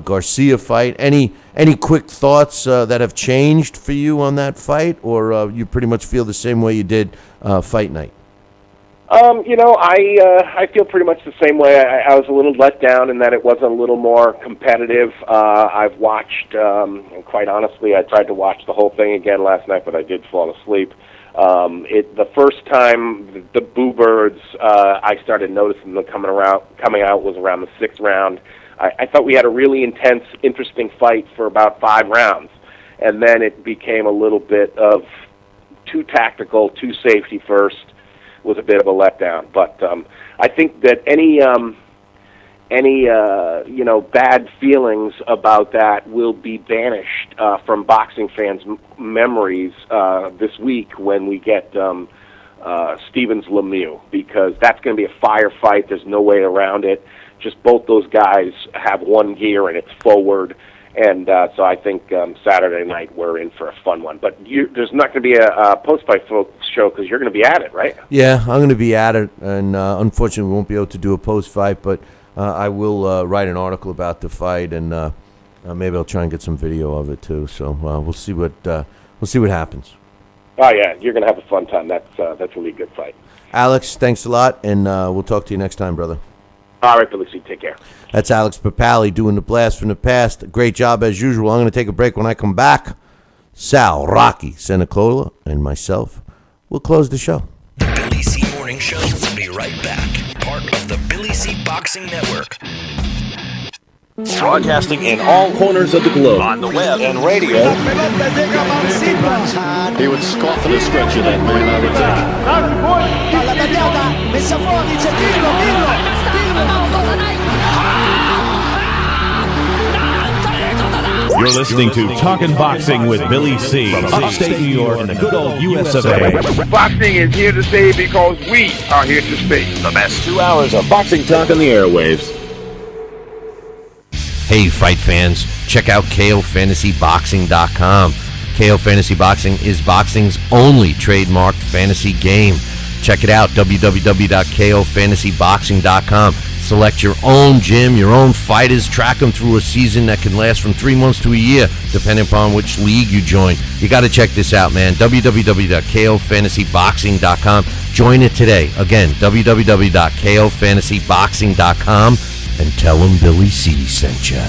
Garcia fight. Any quick thoughts that have changed for you on that fight, or you pretty much feel the same way you did fight night? I feel pretty much the same way. I was a little let down in that it wasn't a little more competitive. I've watched, and quite honestly, I tried to watch the whole thing again last night, but I did fall asleep. The first time the Boo Birds, I started noticing them coming out was around the 6th round. I thought we had a really intense, interesting fight for about 5 rounds, and then it became a little bit of too tactical, too safety first. Was a bit of a letdown, but I think that any bad feelings about that will be banished from boxing fans' memories this week when we get Stevens Lemieux, because that's going to be a firefight. There's no way around it. Just both those guys have one gear and it's forward. And so I think Saturday night we're in for a fun one. But there's not going to be a post-fight show because you're going to be at it, right? Yeah, I'm going to be at it, and unfortunately we won't be able to do a post-fight, but I will write an article about the fight, and maybe I'll try and get some video of it too. So we'll see what happens. Oh yeah, you're going to have a fun time. That's really a good fight. Alex, thanks a lot, and we'll talk to you next time, brother. All right, Billy C. Take care. That's Alex Papali doing the blast from the past. Great job as usual. I'm going to take a break. When I come back, Sal, Rocky, Senacola, and myself will close the show. The Billy C. Morning Show will be right back. Part of the Billy C. Boxing Network. Broadcasting in all corners of the globe. On the web and radio. He would scoff at a stretcher, that man, I would think. Palla tagliata, messa fuori, c'è Pirlo. You're listening to Talkin' Boxing with Billy C. From upstate New York in the good old US of A. Boxing is here to stay because we are here to stay. The best 2 hours of boxing talk on the airwaves. Hey, fight fans, check out KOFantasyBoxing.com. KO Fantasy Boxing is boxing's only trademarked fantasy game. Check it out, www.KOFantasyBoxing.com. Select your own gym, your own fighters, track them through a season that can last from 3 months to a year, depending upon which league you join. You got to check this out, man. www.KOFantasyBoxing.com. Join it today. Again, www.KOFantasyBoxing.com, and tell them Billy C sent ya.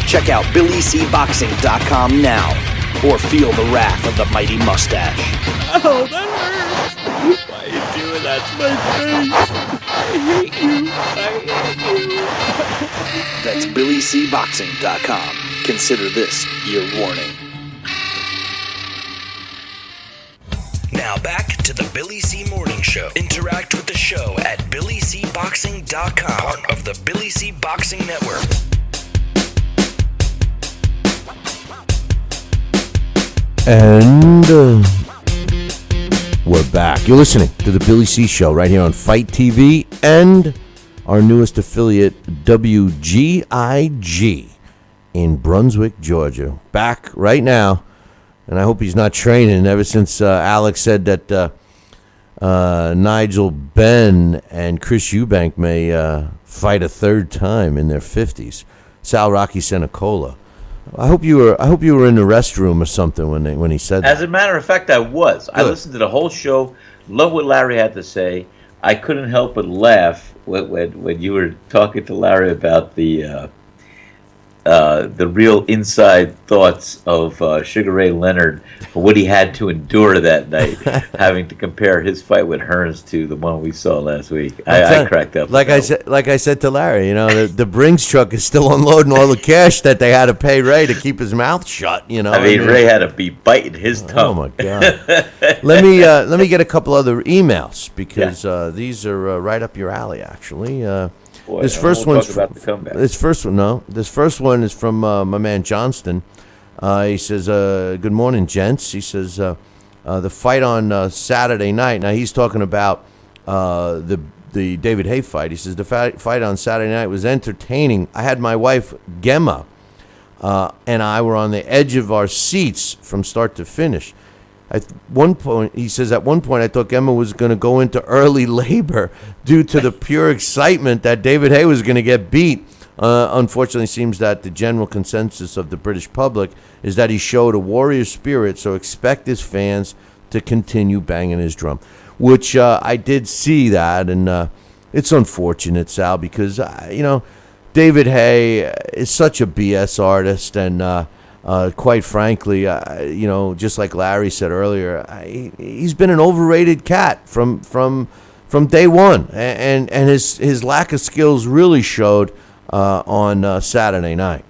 Check out BillyCBoxing.com now, or feel the wrath of the mighty mustache. Oh, that hurts. Why are you doing that to my face? I hate you. That's BillyCBoxing.com. Consider this your warning. Now back to the Billy C Morning Show. Interact with the show at BillyCBoxing.com, part of the Billy C Boxing Network. And we're back. You're listening to the Billy C Show right here on Fight TV and our newest affiliate, WGIG, in Brunswick, Georgia. Back right now, and I hope he's not training ever since Alex said that Nigel Benn and Chris Eubank may fight a third time in their 50s. Sal Rocky Senecola. I hope you were in the restroom or something when he said that. As a matter of fact, I was. Good. I listened to the whole show. Love what Larry had to say. I couldn't help but laugh when you were talking to Larry about the real inside thoughts of Sugar Ray Leonard, what he had to endure that night, having to compare his fight with Hearns to the one we saw last week. I cracked up. Like I said to Larry, the Brinks truck is still unloading all the cash that they had to pay Ray to keep his mouth shut. Ray had to be biting his tongue. Oh my God! let me get a couple other emails because these are right up your alley, actually. Boy, this first one's about the comeback. This first one is from my man Johnston. He says, "Good morning, gents." He says, "The fight on Saturday night." Now he's talking about the David Haye fight. He says the fight on Saturday night was entertaining. I had my wife Gemma and I were on the edge of our seats from start to finish. At one point, he says, at one point I thought Gemma was going to go into early labor due to the pure excitement that David Haye was going to get beat. Unfortunately, it seems that the general consensus of the British public is that he showed a warrior spirit, so expect his fans to continue banging his drum, which I did see that, and it's unfortunate, Sal, because, David Haye is such a BS artist, and quite frankly, just like Larry said earlier, he's been an overrated cat from day one, and his lack of skills really showed on Saturday night.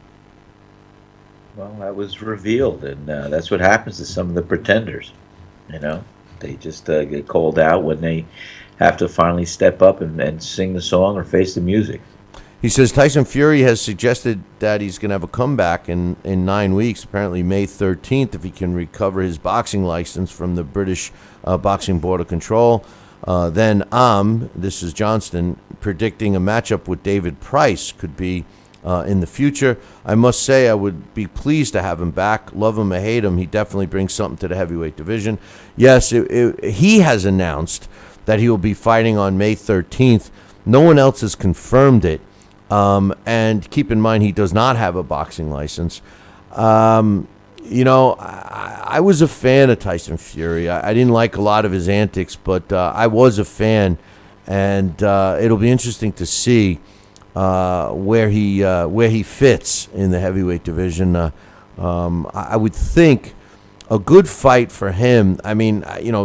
Well, that was revealed, and that's what happens to some of the pretenders. They just get called out when they have to finally step up and sing the song or face the music. He says Tyson Fury has suggested that he's going to have a comeback in 9 weeks, apparently May 13th, if he can recover his boxing license from the British Boxing Board of Control. Then this is Johnston, predicting a matchup with David Price could be in the future. I must say I would be pleased to have him back. Love him or hate him, he definitely brings something to the heavyweight division. Yes, he has announced that he will be fighting on May 13th. No one else has confirmed it. And keep in mind, he does not have a boxing license. I was a fan of Tyson Fury. I didn't like a lot of his antics, but I was a fan, and it'll be interesting to see where he fits in the heavyweight division. I would think a good fight for him. I mean,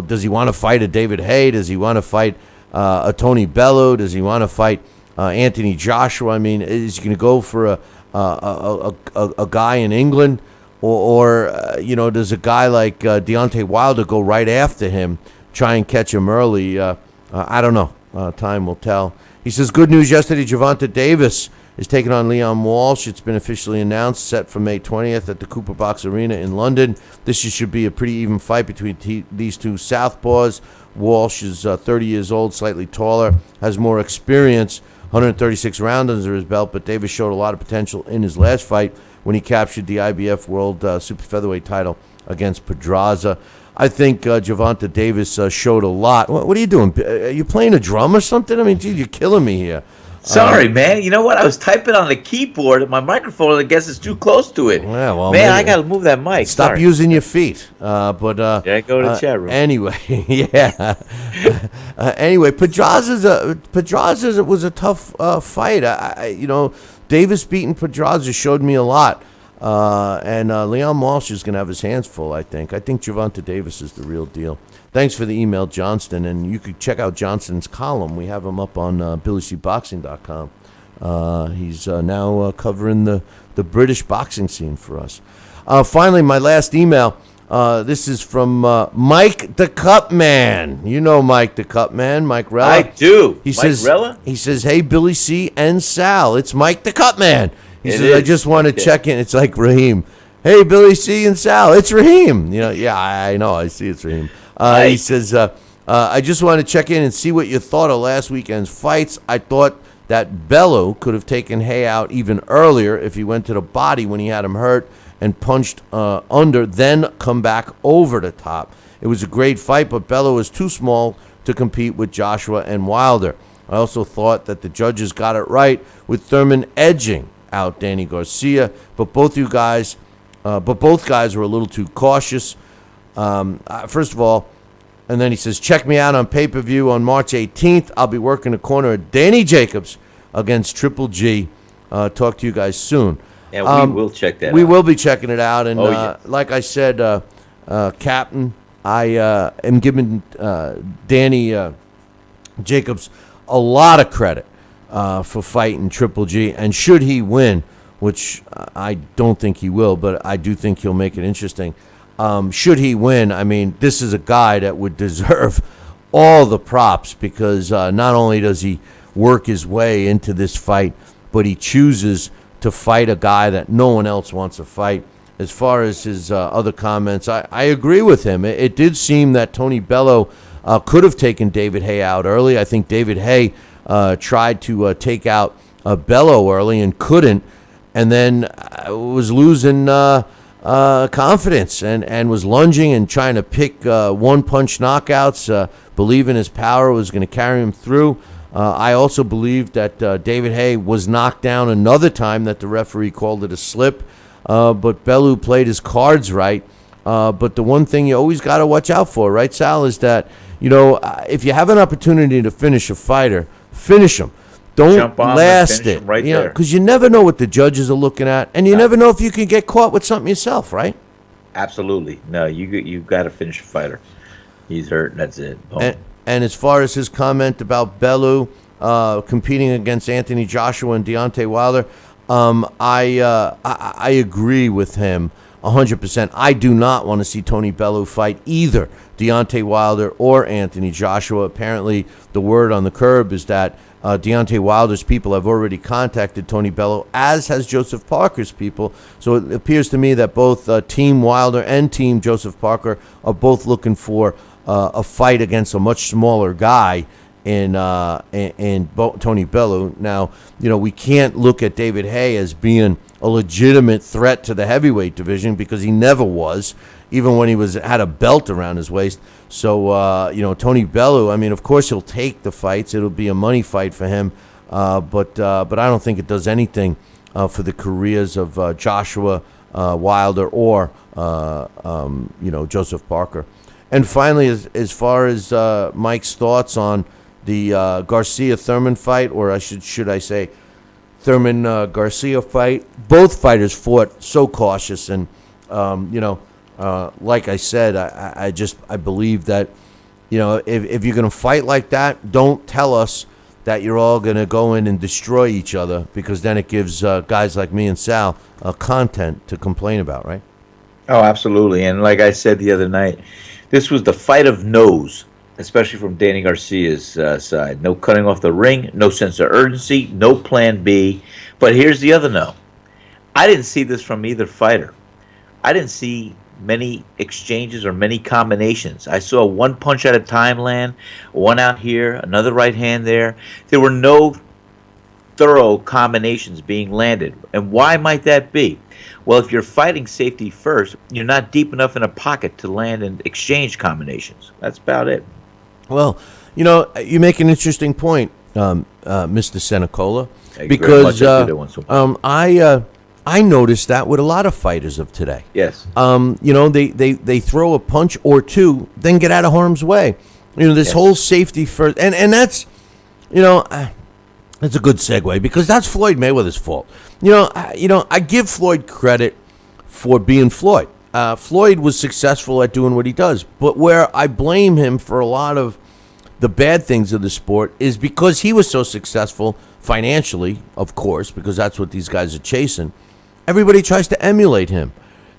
does he want to fight a David Haye? Does he want to fight a Tony Bellew? Does he want to fight Anthony Joshua? I mean, is he going to go for a guy in England, or does a guy like Deontay Wilder go right after him, try and catch him early? I don't know. Time will tell. He says, good news yesterday, Gervonta Davis is taking on Leon Walsh. It's been officially announced, set for May 20th at the Cooper Box Arena in London. This should be a pretty even fight between these two southpaws. Walsh is 30 years old, slightly taller, has more experience, 136 rounds under his belt, but Davis showed a lot of potential in his last fight when he captured the IBF World Super Featherweight title against Pedraza. I think Gervonta Davis showed a lot. What are you doing? Are you playing a drum or something? I mean, gee, you're killing me here. Sorry, man. You know what? I was typing on the keyboard at my microphone, and I guess it's too close to it. Yeah, well, man, I got to move that mic. Stop Sorry. using your feet. Yeah, go to the chat room. Anyway, yeah. Anyway, Pedraza was a tough fight. Davis beating Pedraza showed me a lot. And Leon Walsh is going to have his hands full, I think. I think Gervonta Davis is the real deal. Thanks for the email, Johnston. And you could check out Johnston's column. We have him up on BillyCBoxing.com. He's now covering the British boxing scene for us. Finally, my last email. This is from Mike the Cup Man. You know Mike the Cup Man, Mike Rella. I do. He says, hey, Billy C. and Sal. It's Mike the Cup Man. He says, I just want to check in. It's like Raheem. Hey, Billy C. and Sal, it's Raheem. Yeah, I know. I see it's Raheem. He says, I just want to check in and see what you thought of last weekend's fights. I thought that Bello could have taken Hay out even earlier if he went to the body when he had him hurt and punched under, then come back over the top. It was a great fight, but Bello was too small to compete with Joshua and Wilder. I also thought that the judges got it right with Thurman edging out Danny Garcia, but both guys were a little too cautious. First of all, and then he says, check me out on pay-per-view on March 18th. I'll be working the corner of Danny Jacobs against Triple G. Talk to you guys soon. Yeah, we will check that out. We will be checking it out. And yeah. Like I said, Captain, I am giving Danny Jacobs a lot of credit for fighting Triple G. And should he win, which I don't think he will, but I do think he'll make it interesting. Should he win, I mean, this is a guy that would deserve all the props because not only does he work his way into this fight, but he chooses to fight a guy that no one else wants to fight. As far as his other comments, I agree with him. It did seem that Tony Bello could have taken David Hay out early. I think David Hay tried to take out Bello early and couldn't, and then was losing confidence and was lunging and trying to pick one-punch knockouts, believing his power was going to carry him through. I also believe that David Hay was knocked down another time that the referee called it a slip, but Bellew played his cards right. But the one thing you always got to watch out for, right, Sal, is that, if you have an opportunity to finish a fighter, finish him. Don't last it, right there. Because you never know what the judges are looking at, and you never know if you can get caught with something yourself, right? Absolutely. No, you got to finish a fighter. He's hurt, and that's it. And as far as his comment about Bellew competing against Anthony Joshua and Deontay Wilder, I agree with him 100%. I do not want to see Tony Bellew fight either Deontay Wilder or Anthony Joshua. Apparently, the word on the curb is that Deontay Wilder's people have already contacted Tony Bellew, as has Joseph Parker's people. So it appears to me that both Team Wilder and Team Joseph Parker are both looking for a fight against a much smaller guy in Tony Bellew. Now, we can't look at David Hay as being a legitimate threat to the heavyweight division because he never was, even when he had a belt around his waist. So, Tony Bellew, I mean, of course he'll take the fights. It'll be a money fight for him. But I don't think it does anything for the careers of Joshua Wilder or, Joseph Parker. And finally, as far as Mike's thoughts on the Garcia-Thurman fight, or should I say Thurman-Garcia fight, both fighters fought so cautious. And, like I said, I believe that, if you're going to fight like that, don't tell us that you're all going to go in and destroy each other, because then it gives guys like me and Sal content to complain about, right? Oh, absolutely. And like I said the other night, this was the fight of no's. especially from Danny Garcia's side. No cutting off the ring, no sense of urgency, no plan B. But here's the other no. I didn't see this from either fighter. I didn't see many exchanges or many combinations. I saw one punch at a time land, one out here, another right hand there. There were no thorough combinations being landed. And why might that be? Well, if you're fighting safety first, you're not deep enough in a pocket to land and exchange combinations. That's about it. Well, you make an interesting point, Mr. Senecola, Thank you very because much. I do that once in a while. I noticed that with a lot of fighters of today. Yes. They throw a punch or two, then get out of harm's way. This whole safety first, and that's, that's a good segue because that's Floyd Mayweather's fault. I give Floyd credit for being Floyd. Floyd was successful at doing what he does, but where I blame him for a lot of the bad things of the sport is because he was so successful financially, of course, because that's what these guys are chasing. Everybody tries to emulate him.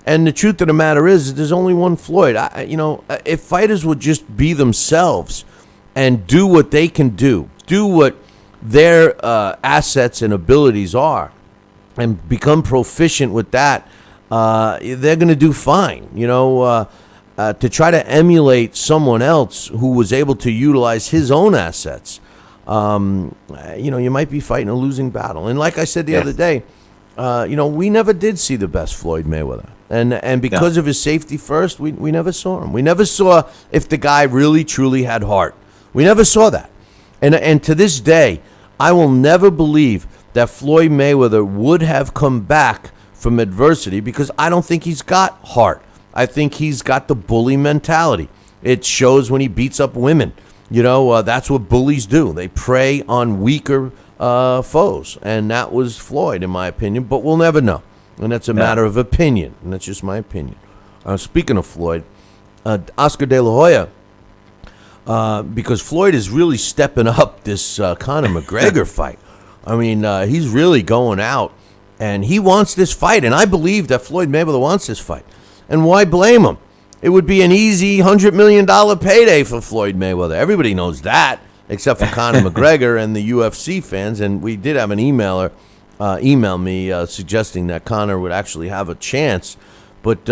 And the truth of the matter is there's only one Floyd. If fighters would just be themselves and do what they can do what their assets and abilities are, and become proficient with that, they're going to do fine. To try to emulate someone else who was able to utilize his own assets, you might be fighting a losing battle. And like I said the other day, we never did see the best Floyd Mayweather. And because of his safety first, we never saw him. We never saw if the guy really, truly had heart. We never saw that. And to this day, I will never believe that Floyd Mayweather would have come back from adversity because I don't think he's got heart. I think he's got the bully mentality. It shows when he beats up women. That's what bullies do. They prey on weaker foes. And that was Floyd, in my opinion. But we'll never know. And that's a matter of opinion. And that's just my opinion. Speaking of Floyd, Oscar De La Hoya, because Floyd is really stepping up this Conor McGregor fight. I mean, he's really going out. And he wants this fight. And I believe that Floyd Mayweather wants this fight. And why blame him? It would be an easy $100 million payday for Floyd Mayweather. Everybody knows that, except for Conor McGregor and the UFC fans. And we did have an emailer email me suggesting that Conor would actually have a chance. But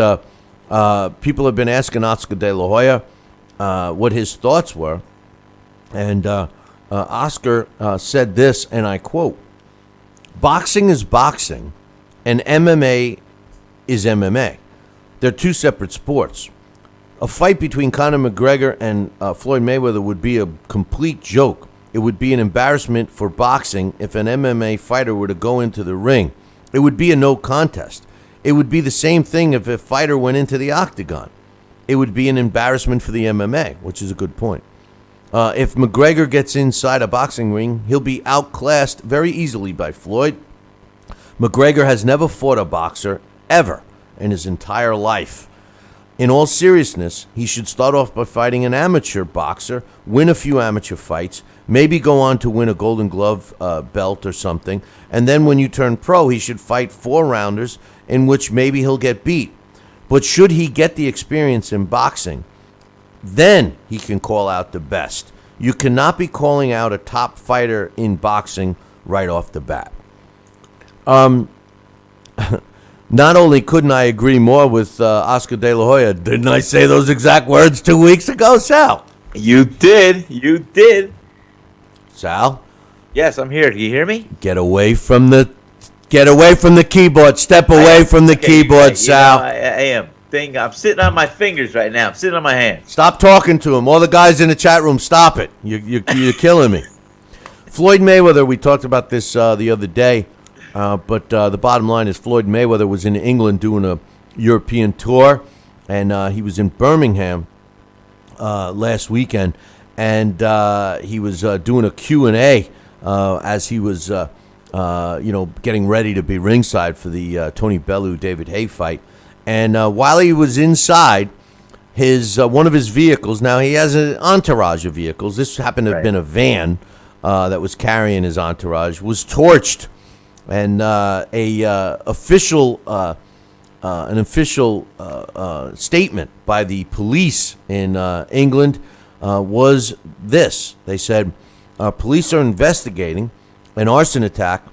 people have been asking Oscar De La Hoya what his thoughts were. And Oscar said this, and I quote, "Boxing is boxing, and MMA is MMA. They're two separate sports. A fight between Conor McGregor and Floyd Mayweather would be a complete joke. It would be an embarrassment for boxing if an MMA fighter were to go into the ring. It would be a no contest. It would be the same thing if a fighter went into the octagon. It would be an embarrassment for the MMA," which is a good point. "If McGregor gets inside a boxing ring, he'll be outclassed very easily by Floyd. McGregor has never fought a boxer, ever, in his entire life. In all seriousness, he should start off by fighting an amateur boxer, win a few amateur fights, maybe go on to win a Golden Glove belt or something, and then when you turn pro, he should fight 4-rounders in which maybe he'll get beat. But should he get the experience in boxing, then he can call out the best. You cannot be calling out a top fighter in boxing right off the bat." Not only couldn't I agree more with Oscar De La Hoya, didn't I say those exact words 2 weeks ago, Sal? You did. You did. Sal? Yes, I'm here. Do you hear me? Get away from the keyboard. Step away from the keyboard, Sal. I am. I'm sitting on my fingers right now. I'm sitting on my hands. Stop talking to him. All the guys in the chat room, stop it. You're killing me. Floyd Mayweather, we talked about this the other day. But the bottom line is Floyd Mayweather was in England doing a European tour, and he was in Birmingham last weekend, and he was doing a Q&A as he was, getting ready to be ringside for the Tony Bellew-David Haye fight. And while he was inside, one of his vehicles, now he has an entourage of vehicles. This happened to have been a van that was carrying his entourage, was torched. And an official statement by the police in England was this. They said police are investigating an arson attack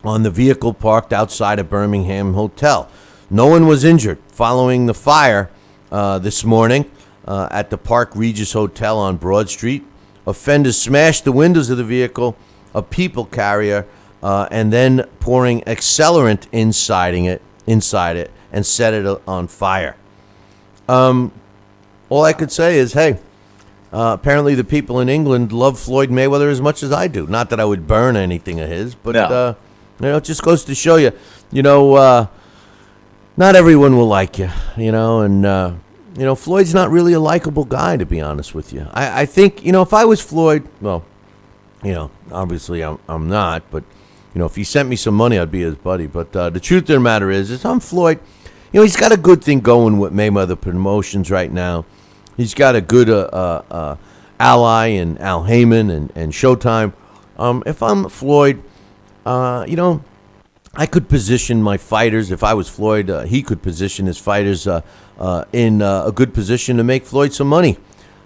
on the vehicle parked outside a Birmingham hotel. No one was injured following the fire this morning at the Park Regis Hotel on Broad Street. Offenders smashed the windows of the vehicle, a people carrier, and then pouring accelerant inside it and set it on fire. All I could say is, hey, apparently the people in England love Floyd Mayweather as much as I do. Not that I would burn anything of his, but it just goes to show you, not everyone will like you, and Floyd's not really a likable guy, to be honest with you. I think, if I was Floyd, well, obviously I'm not, but, if he sent me some money, I'd be his buddy. But the truth of the matter is I'm Floyd. He's got a good thing going with Mayweather Promotions right now. He's got a good ally in Al Heyman and Showtime. If I'm Floyd, I could position my fighters. If I was Floyd, he could position his fighters in a good position to make Floyd some money.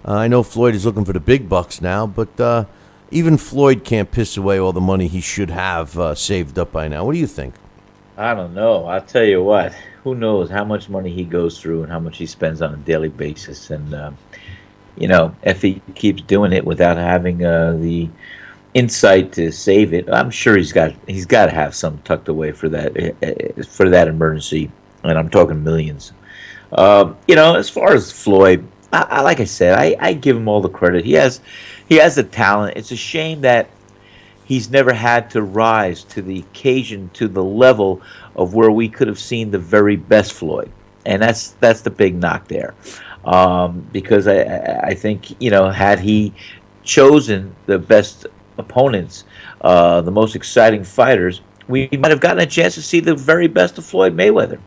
I know Floyd is looking for the big bucks now, but even Floyd can't piss away all the money he should have saved up by now. What do you think? I don't know. I'll tell you what. Who knows how much money he goes through and how much he spends on a daily basis. And, if he keeps doing it without having the insight to save it, I'm sure he's got to have some tucked away for that emergency. And I'm talking millions. As far as Floyd, like I said, I give him all the credit. He has the talent. It's a shame that he's never had to rise to the occasion, to the level of where we could have seen the very best Floyd. And that's the big knock there. Because I think, had he chosen the best opponents, the most exciting fighters, we might have gotten a chance to see the very best of Floyd Mayweather.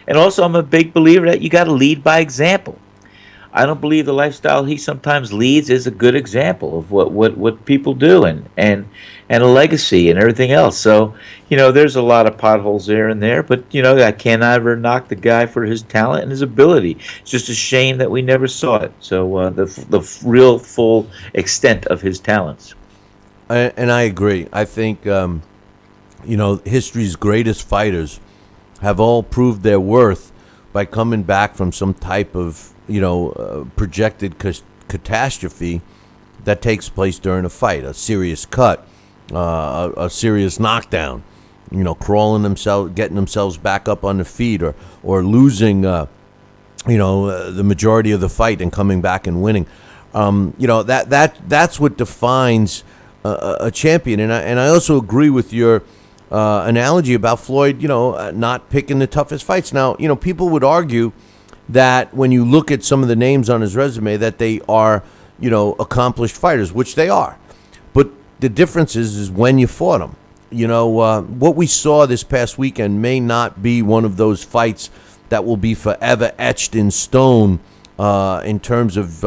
And also, I'm a big believer that you got to lead by example. I don't believe the lifestyle he sometimes leads is a good example of what people do and a legacy and everything else. So, there's a lot of potholes there and there, but, I can't ever knock the guy for his talent and his ability. It's just a shame that we never saw it. So, the real full extent of his talents. And I agree. I think, history's greatest fighters have all proved their worth by coming back from some type of projected catastrophe that takes place during a fight, a serious cut, a serious knockdown, crawling themselves, getting themselves back up on the feet, or losing, the majority of the fight and coming back and winning. That's what defines a champion. And I also agree with your analogy about Floyd, not picking the toughest fights. Now, people would argue that when you look at some of the names on his resume that they are, accomplished fighters, which they are. But the difference is when you fought them. What we saw this past weekend may not be one of those fights that will be forever etched in stone in terms of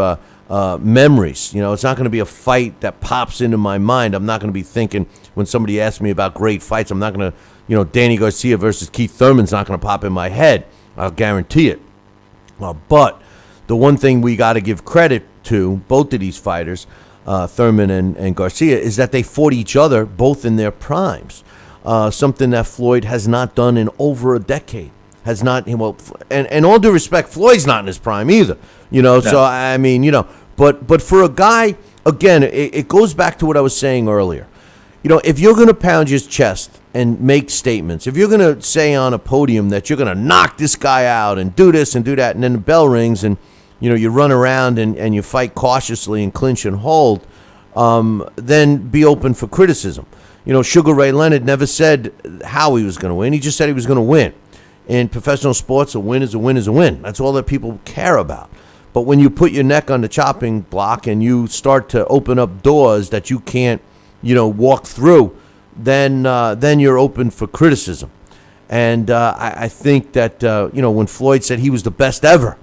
memories. It's not going to be a fight that pops into my mind. I'm not going to be thinking when somebody asks me about great fights, I'm not going to, Danny Garcia versus Keith Thurman's not going to pop in my head. I'll guarantee it. But the one thing we got to give credit to both of these fighters, Thurman and Garcia, is that they fought each other both in their primes. Something that Floyd has not done in over a decade. Has not, and all due respect, Floyd's not in his prime either. No. So I mean, but for a guy, again, it goes back to what I was saying earlier. If you're going to pound your chest and make statements, if you're going to say on a podium that you're going to knock this guy out and do this and do that, and then the bell rings and, you run around and you fight cautiously and clinch and hold, then be open for criticism. Sugar Ray Leonard never said how he was going to win. He just said he was going to win. In professional sports, a win is a win is a win. That's all that people care about. But when you put your neck on the chopping block and you start to open up doors that you can't, walk through, then you're open for criticism. And I think that when Floyd said he was the best ever,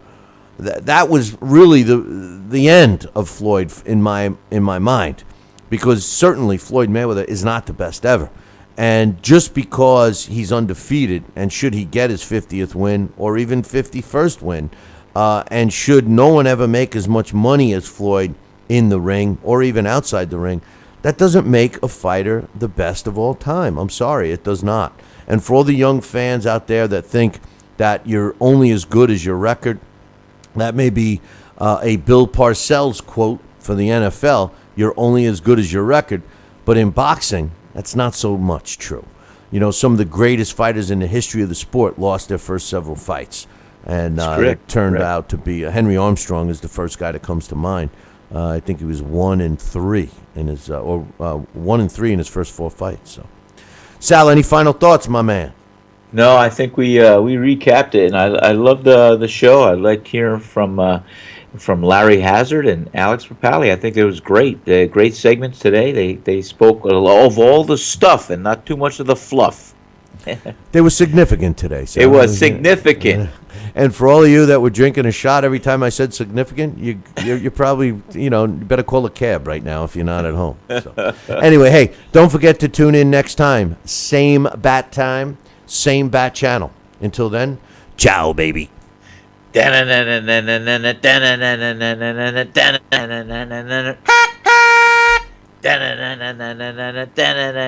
that was really the end of Floyd in my mind, because certainly Floyd Mayweather is not the best ever. And just because he's undefeated, and should he get his 50th win or even 51st win, And should no one ever make as much money as Floyd in the ring or even outside the ring, that doesn't make a fighter the best of all time. I'm sorry, it does not. And for all the young fans out there that think that you're only as good as your record, that may be a Bill Parcells quote for the NFL, you're only as good as your record. But in boxing, that's not so much true. You know, some of the greatest fighters in the history of the sport lost their first several fights. And it turned out to be Henry Armstrong is the first guy that comes to mind. I think he was 1-3 in his 1-3 in his first 4 fights. So, Sal, any final thoughts, my man? No, I think we recapped it, and I loved the show. I liked hearing from Larry Hazard and Alex Rapali. I think it was great. Great segments today. They spoke of all the stuff and not too much of the fluff. They were significant today. So it was significant. And for all of you that were drinking a shot every time I said significant, you're probably, you better call a cab right now if you're not at home. So. Anyway, hey, don't forget to tune in next time. Same bat time, same bat channel. Until then, ciao, baby.